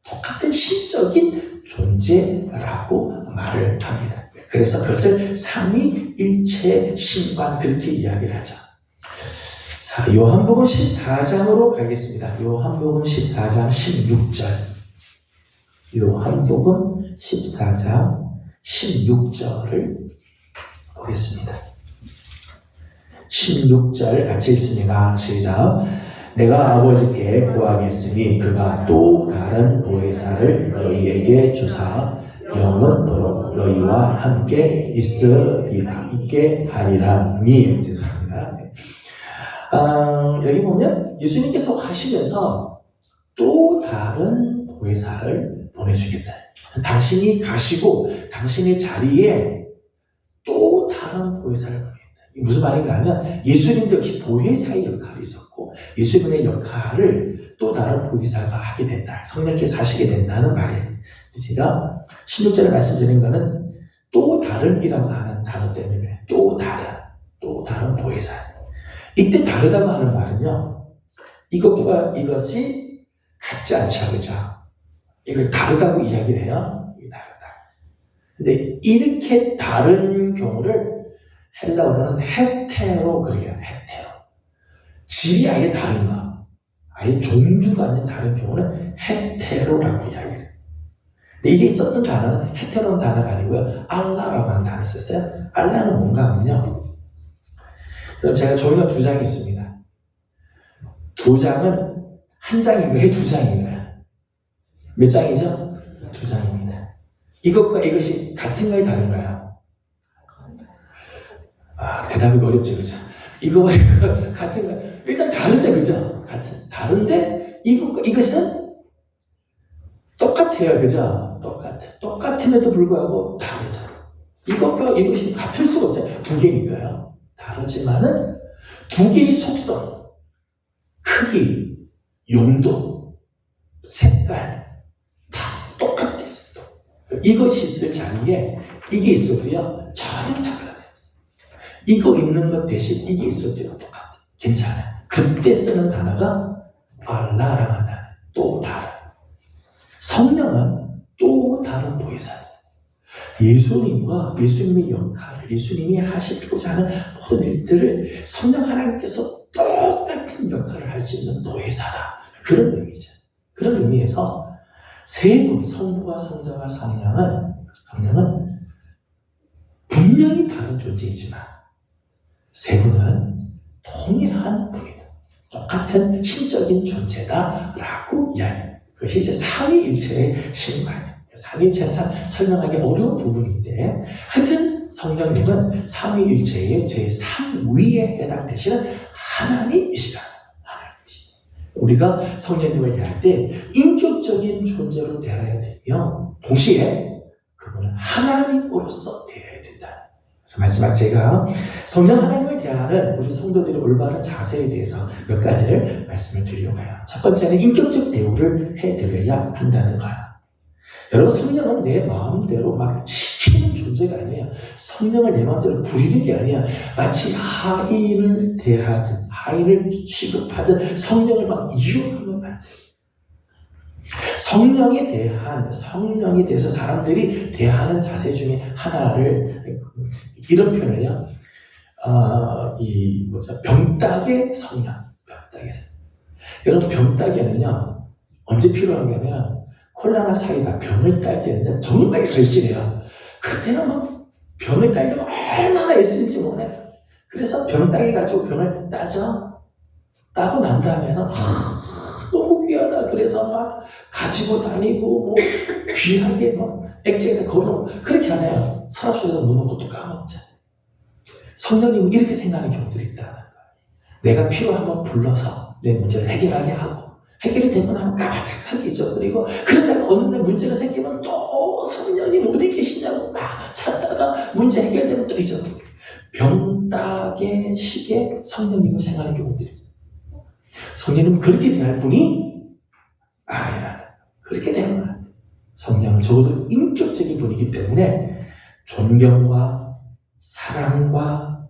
똑같은 신적인 존재라고 말을 합니다. 그래서 그것을 삼위일체 신관 그렇게 이야기를 하죠. 자, 요한복음 14장으로 가겠습니다. 요한복음 14장 16절. 요한복음 14장 16절을 보겠습니다. 16절 같이 읽습니다. 시작. 내가 아버지께 구하겠으니 그가 또 다른 보혜사를 너희에게 주사 영원토록 너희와 함께 있게 하리라. 죄송합니다. 여기 보면 예수님께서 하시면서 또 다른 보혜사를 보내주겠다. 당신이 가시고 당신의 자리에 또 다른 보혜사를 보내겠다. 무슨 말인가 하면 예수님도 역시 보혜사의 역할이 있었고 예수님의 역할을 또 다른 보혜사가 하게 된다. 성령께서 하시게 된다는 말이에요. 제가 16절에 말씀드린 것은 또 다른이라고 하는 단어 때문에 또 다른 보혜사. 이때 다르다고 하는 말은요. 이것이 같지 않죠. 그죠? 이걸 다르다고 이야기를 해요. 이게 다르다. 근데 이렇게 다른 경우를 헬라어로는 헤테로 그래요. 헤테로. 질이 아예 다른 거. 아예 종류가 아닌 다른 경우는 헤테로라고 이야기해요. 근데 이게 썼던 단어는 헤테로는 단어가 아니고요. 알라라고 하는 단어를 썼어요. 알라는 뭔가 하면요. 그럼 제가 종이가 2장이 있습니다. 2장은 한 장이고 해 2장인가요? 몇 장이죠? 2장입니다. 이것과 이것이 같은가요? 다른가요? 대답이 어렵죠, 그죠? 이거와 이거 같은가요? 일단 다르죠, 그죠? 다른데 이것과 이것은 똑같아요, 그죠? 똑같음에도 불구하고 다르죠. 이것과 이것이 같을 수가 없잖아요. 2개니까요. 다르지만은 2개의 속성, 크기, 용도, 색깔 다 똑같아요. 이것이 있을 자리에 이게 있어도요 전혀 상관없어요. 이거 있는 것 대신 이게 있어도요 똑같아요. 괜찮아요. 그때 쓰는 단어가 알라라고 하는 단어. 또 다른. 성령은 또 다른 보혜사예요. 예수님과 예수님의 역할을 예수님이 하시고자 하는 모든 일들을 성령 하나님께서 똑같은 역할을 할 수 있는 보혜사다. 그런 의미죠. 그런 의미에서 세 분, 성부와 성자와 성령은 분명히 다른 존재이지만 세 분은 동일한 분이다. 똑같은 신적인 존재다라고 이야기해요. 그것이 이제 삼위일체의 신관이에요. 삼위일체는 참 설명하기 어려운 부분인데 하여튼 성령님은 삼위일체의 제3위에 해당되시는 하나님이시라. 우리가 성령님을 대할 때 인격적인 존재로 대해야 되며 동시에 그분은 하나님으로서 대해야 된다. 그래서 마지막 제가 성령 하나님을 대하는 우리 성도들의 올바른 자세에 대해서 몇 가지를 말씀을 드리려고 해요. 첫 번째는 인격적 대우를 해드려야 한다는 거예요. 여러분 성령은 내 마음대로 막 시키는 존재가 아니에요. 성령을 내 마음대로 부리는 게 아니야. 마치 하인을 대하든 하인을 취급하든 성령을 막 이용하면 안 돼. 성령에 대해서 사람들이 대하는 자세 중에 하나를 이런 표현을 해요. 병따개 성령. 병따개. 여러분 병따개는요 언제 필요한가 하면 콜라나 사이다 병을 딸 때는 정말 절실해요. 그때는 막 병을 따려고 얼마나 애쓰는지 몰라요. 그래서 병 따개 가지고 병을 따죠. 따고 난 다음에는 너무 귀하다. 그래서 막 가지고 다니고 뭐 귀하게 막 액체에다 걸어놓고 그렇게 하네요. 서랍 속에다 넣는 것도 까먹자. 성령님은 이렇게 생각하는 경우들이 있다는 거예요. 내가 필요하면 불러서 내 문제를 해결하게 하고 해결이 되고 나면 까마득하게 잊어버리고 그러다가 어느 날 문제가 생기면 또 성령님 어디 계시냐고 막 찾다가 문제 해결되면 또 잊어버리고 병따개 식의 성령님을 생각하는 경우들이 있어요. 성령님은 그렇게 대할 분이 아니라 그렇게 대할 분. 성령은 적어도 인격적인 분이기 때문에 존경과 사랑과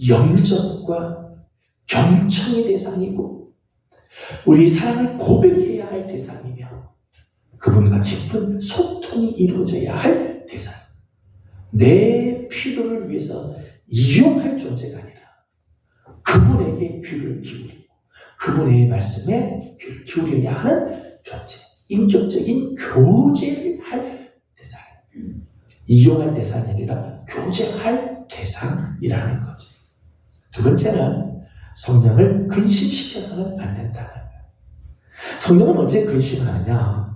영접과 경청의 대상이고 우리 사랑을 고백해야 할 대상이며 그분과 깊은 소통이 이루어져야 할 대상. 내 필요를 위해서 이용할 존재가 아니라 그분에게 귀를 기울이고 그분의 말씀에 귀를 기울여야 하는 존재. 인격적인 교제를 할 대상. 이용할 대상이 아니라 교제할 대상이라는 거죠. 두 번째는 성령을 근심시켜서는 안 된다는 거예요. 성령은 언제 근심하느냐?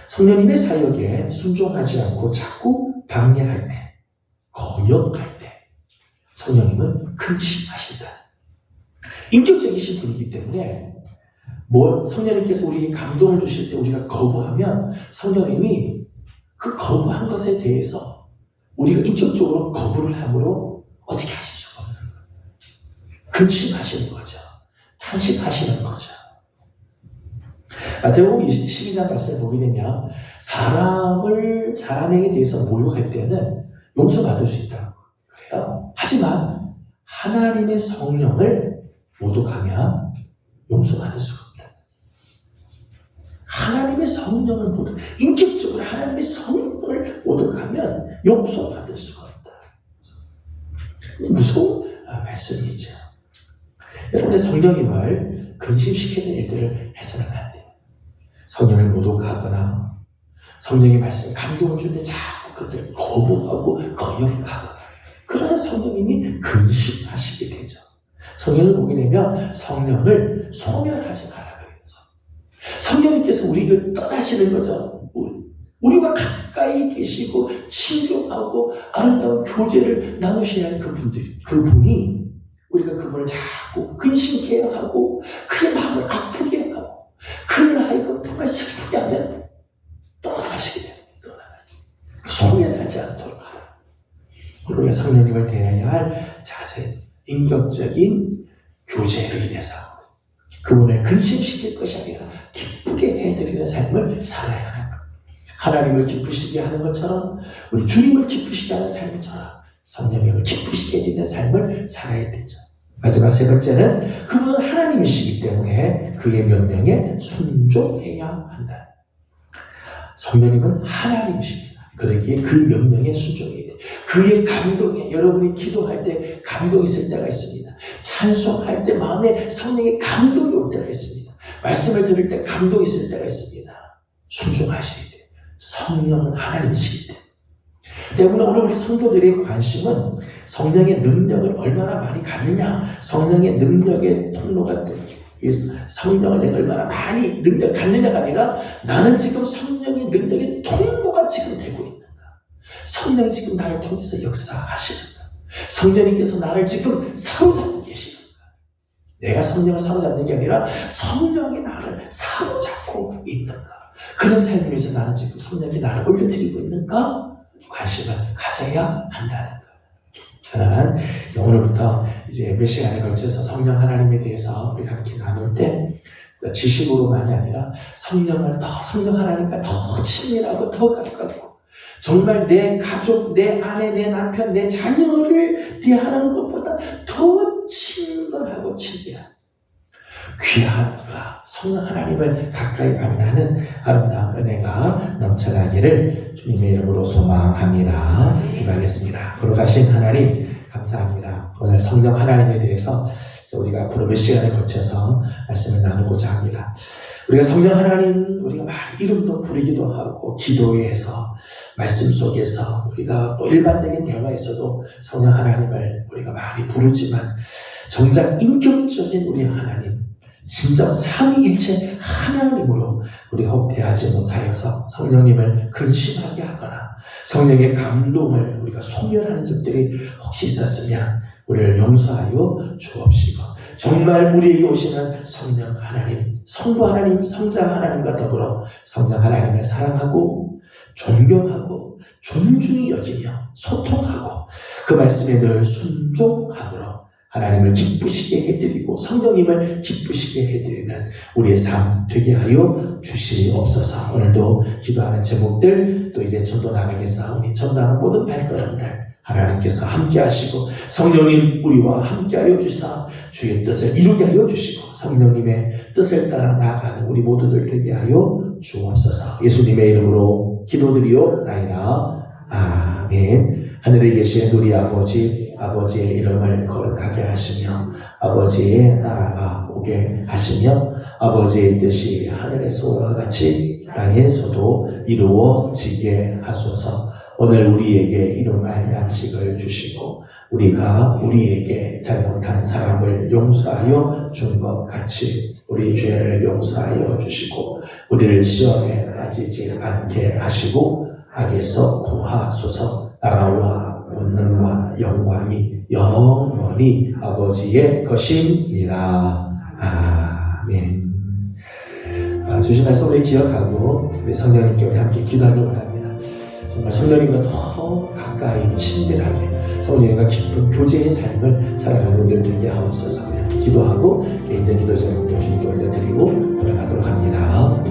성령님의 사역에 순종하지 않고 자꾸 방해할 때, 거역할 때 성령님은 근심하신다. 인격적이신 분이기 때문에 성령님께서 우리에게 감동을 주실 때 우리가 거부하면 성령님이 그 거부한 것에 대해서 우리가 인격적으로 거부를 함으로 어떻게 하실 수가 없는 거예요. 근심하시는 거죠. 탄식하시는 거죠. 마태복음 12장 말씀을 보게 되면 사람에게 대해서 모욕할 때는 용서받을 수 있다고 그래요. 하지만 하나님의 성령을 모독하면 용서받을 수가 없다. 하나님의 성령을 인격적으로 하나님의 성령을 모독하면 용서받을 수가 없다. 무서운 말씀이죠. 여러분의 성령님을 근심시키는 일들을 해서는 안 돼요. 성령을 모독하거나 성령의 말씀에 감동을 주는데 자꾸 그것을 거부하고 거역하거나 그러나 성령님이 근심하시게 되죠. 성령을 보게 되면 성령을 소멸하지 말라고 해서 성령님께서 우리를 떠나시는 거죠. 우리와 가까이 계시고 친교하고 아름다운 교제를 나누셔야 할 그분이 우리가 그분을 자꾸 근심케 하고 그의 마음을 아프게 하고 그를 하여금 정말 슬프게 하면 떠나가시게 됩니다. 소멸하지 않도록 하라. 우리가 성령님을 대해야 할 자세, 인격적인 교제를 위해서 그분을 근심시킬 것이 아니라 기쁘게 해드리는 삶을 살아야 하는 것. 하나님을 기쁘시게 하는 것처럼 우리 주님을 기쁘시게 하는 삶처럼 성령님을 기쁘시게 해드리는 삶을 살아야 되죠. 마지막 세 번째는 그분은 하나님이시기 때문에 그의 명령에 순종해야 한다. 성령님은 하나님이십니다. 그러기에 그 명령에 순종해야 돼요. 그의 감동에 여러분이 기도할 때 감동이 있을 때가 있습니다. 찬송할 때 마음에 성령의 감동이 올 때가 있습니다. 말씀을 들을 때 감동이 있을 때가 있습니다. 순종하셔야 돼요. 성령은 하나님이시기 때문에 오늘 우리 성도들의 관심은 성령의 능력을 얼마나 많이 갖느냐, 성령의 능력의 통로가 되기 위해서 성령을 내가 얼마나 많이 능력 갖느냐가 아니라 나는 지금 성령의 능력의 통로가 지금 되고 있는가, 성령이 지금 나를 통해서 역사하시는가, 성령님께서 나를 지금 사로잡고 계시는가. 내가 성령을 사로잡는 게 아니라 성령이 나를 사로잡고 있는가. 그런 삶을 위해서 나는 지금 성령이 나를 올려드리고 있는가 관심을 가져야 한다는 거예요. 저는 오늘부터 이제 몇 시간에 걸쳐서 성령 하나님에 대해서 우리가 함께 나눌 때 지식으로만이 아니라 성령 하나님과 더 친밀하고 더 가깝고 정말 내 가족, 내 아내, 내 남편, 내 자녀를 대하는 것보다 더 친근하고 친밀한 귀한 성령 하나님을 가까이 만나는 아름다운 은혜가 넘쳐나기를 주님의 이름으로 소망합니다. 기도하겠습니다. 거룩하신 하나님 감사합니다. 오늘 성령 하나님에 대해서 우리가 앞으로 몇 시간에 걸쳐서 말씀을 나누고자 합니다. 우리가 성령 하나님 우리가 많이 이름도 부르기도 하고 기도회에서 말씀 속에서 우리가 또 일반적인 대화에서도 성령 하나님을 우리가 많이 부르지만 정작 인격적인 우리 하나님 진정 삼위일체 하나님으로 우리가 혹 대하지 못하여서 성령님을 근심하게 하거나 성령의 감동을 우리가 소멸하는 적들이 혹시 있었으면 우리를 용서하여 주옵시고 정말 우리에게 오시는 성령 하나님, 성부 하나님, 성자 하나님과 더불어 성령 하나님을 사랑하고 존경하고 존중히 여기며 소통하고 그 말씀에 늘 순종함으로 하나님을 기쁘시게 해드리고 성령님을 기쁘시게 해드리는 우리의 삶 되게 하여 주시옵소서. 오늘도 기도하는 제목들 또 이제 전도 나가겠사오니 전도하는 모든 발걸음들 하나님께서 함께 하시고 성령님 우리와 함께 하여 주사 주의 뜻을 이루게 하여 주시고 성령님의 뜻을 따라 나아가는 우리 모두들 되게 하여 주옵소서. 예수님의 이름으로 기도드리옵나이다. 아멘. 하늘에 계신 우리 아버지의 이름을 거룩하게 하시며 아버지의 나라가 오게 하시며 아버지의 뜻이 하늘에서와 같이 땅에서도 이루어지게 하소서. 오늘 우리에게 일용할 양식을 주시고 우리가 우리에게 잘못한 사람을 용서하여 준 것 같이 우리 죄를 용서하여 주시고 우리를 시험에 빠지지 않게 하시고 악에서 구하소서. 나라와 권능과 영광이 영원히 아버지의 것입니다. 아멘. 주신 말씀 우리 기억하고 우리 성령님께 우리 함께 기도하기 원합니다. 정말 성령님과 더 가까이 친밀하게 성령님과 깊은 교제의 삶을 살아가는 우리들 되게 하옵소서. 우리 함께 기도하고 개인적 기도 제목도 주님께 올려드리고 돌아가도록 합니다.